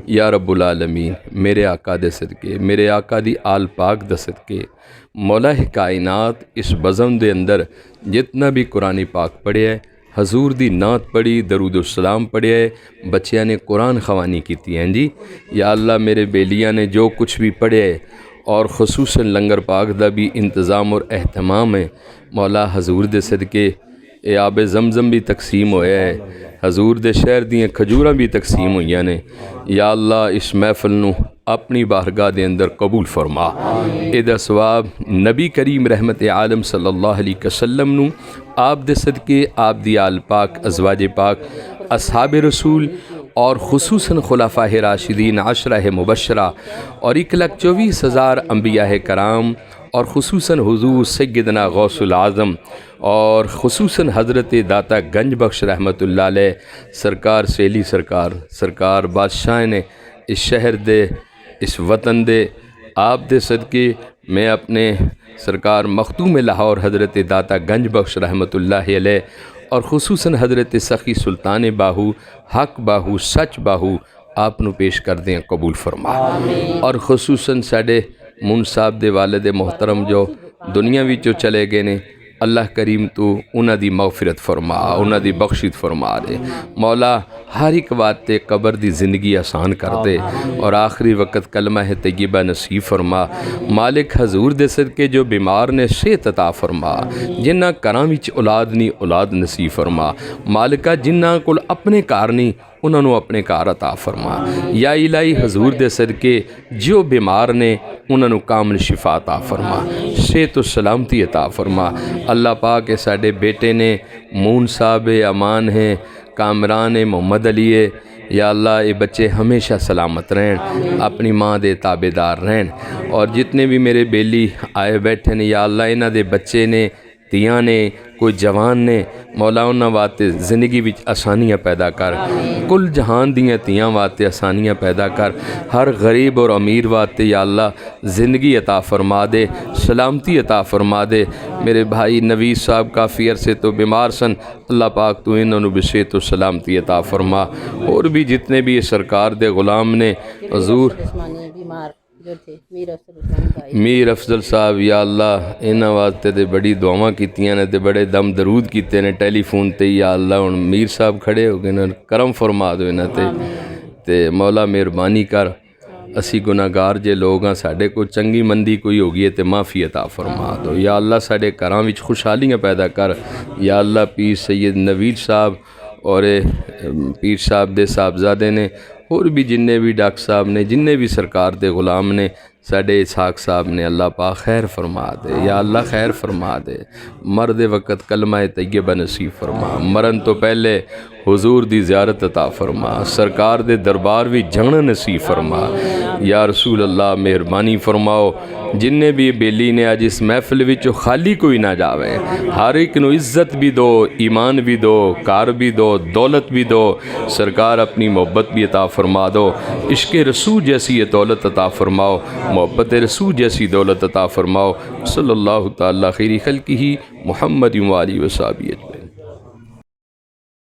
یا رب العالمین، میرے آقا دے صدقے، میرے آقا دی آل پاک دے صدقے، مولا کائنات اس بزم دے اندر جتنا بھی قرآن پاک پڑھیا ہے، حضور دی نعت پڑھی، درود السلام پڑھیا ہے، بچیاں نے قرآن خوانی کیتی ہیں جی. یا اللہ میرے بیلیاں نے جو کچھ بھی پڑھیا ہے، اور خصوصاً لنگر پاک دا بھی انتظام اور اہتمام ہے، مولا حضور دے صدقے اے آب زمزم بھی تقسیم ہویا ہے، حضور دے شہر دیاں کھجوراں بھی تقسیم ہوئیاں نے. یا اللہ اس محفل نو اپنی بارگاہ دے اندر قبول فرما. اے دا ثواب نبی کریم رحمت عالم صلی اللہ علیہ وسلم نو آپ دے صدقے، آپ دی آل پاک، ازواج پاک، اصحاب رسول اور خصوصاً خلفاء راشدین 10 مبشرہ اور 1,24,000 انبیاء کرام، اور خصوصاً حضور سیدنا غوث العظم اور خصوصاً حضرت داتا گنج بخش رحمت اللہ علیہ سرکار سیلی سرکار بادشاہ نے اس شہر دے، اس وطن دے، آپ دے صدقے میں اپنے سرکار مختوم لاہور حضرت داتا گنج بخش رحمت اللہ علیہ اور خصوصاً حضرت سخی سلطان باہو، حق باہو، سچ باہو آپ نو پیش کر دیں، قبول فرما. اور خصوصاً ساڈے مون صاحب دے والد محترم جو دنیا وچوں چلے گئے نے، اللہ کریم تو انہاں دی مغفرت فرما، انہاں دی بخشش فرما دے. مولا ہر ایک واسطے قبر دی زندگی آسان کر دے، اور آخری وقت کلمہ طیبہ نصیب فرما. مالک حضور دے صدقے جو بیمار نے صحت عطا فرما، جنہاں گھراں وچ اولاد نہیں اولاد نصیب فرما. مالکہ جنہاں کول اپنے گھر نہیں انہوں نے اپنے گھر عطا فرما. یا الہی حضور دے صدقے جو بیمار نے انہوں نے کامل شفا عطا فرما، صحت و سلامتی عطا فرما. اللہ پاک کے ساڈے بیٹے نے مون صاحب امان ہیں، کامران محمد علی ہے، یا اللہ یہ بچے ہمیشہ سلامت رہن، اپنی ماں دے تابع دار رہن. اور جتنے بھی میرے بیلی آئے بیٹھے نے یا اللہ انہاں دے بچے نے تیاں نے کوئی جوان نے مولا انہاں واسطے زندگی وچ آسانیاں پیدا کر کل جہان دیاں تیاں واسطے آسانیاں پیدا کر ہر غریب اور امیر واسطے یا اللہ زندگی عطا فرما دے سلامتی عطا فرما دے میرے بھائی نوید صاحب کافی عرصے تو بیمار سن اللہ پاک تو انہوں نے صحت و سلامتی عطا فرما اور بھی جتنے بھی سرکار دے غلام نے حضور میر افضل صاحب یا اللہ انہاں واسطے تے بڑی دعاواں کیتیاں نے تے بڑے دم درود کیتے نے ٹیلی فون تے یا اللہ ہن میر صاحب کھڑے ہو گئے نے کرم فرما دو انہاں تے مولا مہربانی کر اسی گناہگار جے لوگ ہاں ساڈے کو چنگی مندی کوئی ہوگی ہے تے معافی عطا فرما دو یا اللہ ساڈے گھراں وچ خوشحالیاں پیدا کر یا اللہ پیر سید نوید صاحب اور پیر صاحب دے صاحبزادے نے اور بھی جننے بھی ڈاکٹر صاحب نے جننے بھی سرکار دے غلام نے ساڈے اسحاق صاحب نے اللہ پاک خیر فرما دے یا اللہ خیر فرما دے مرد وقت کلمہ طیبہ نصیب فرما مرن تو پہلے حضور دی زیارت عطا فرما سرکار دے دربار بھی جانا نصیب فرما یا رسول اللہ مہربانی فرماؤ جننے بھی بیلی نے آج اس محفل وچ خالی کوئی نہ جاوے ہر ایک نو عزت بھی دو ایمان بھی دو کار بھی دو دولت بھی دو سرکار اپنی محبت بھی عطا فرما دو عشق رسول جیسی یہ دولت عطا فرماؤ محبت رسول جیسی دولت عطا فرماؤ صلی اللہ تعالی خیر خلقہ محمد و آلہ و صحبہ اجمعین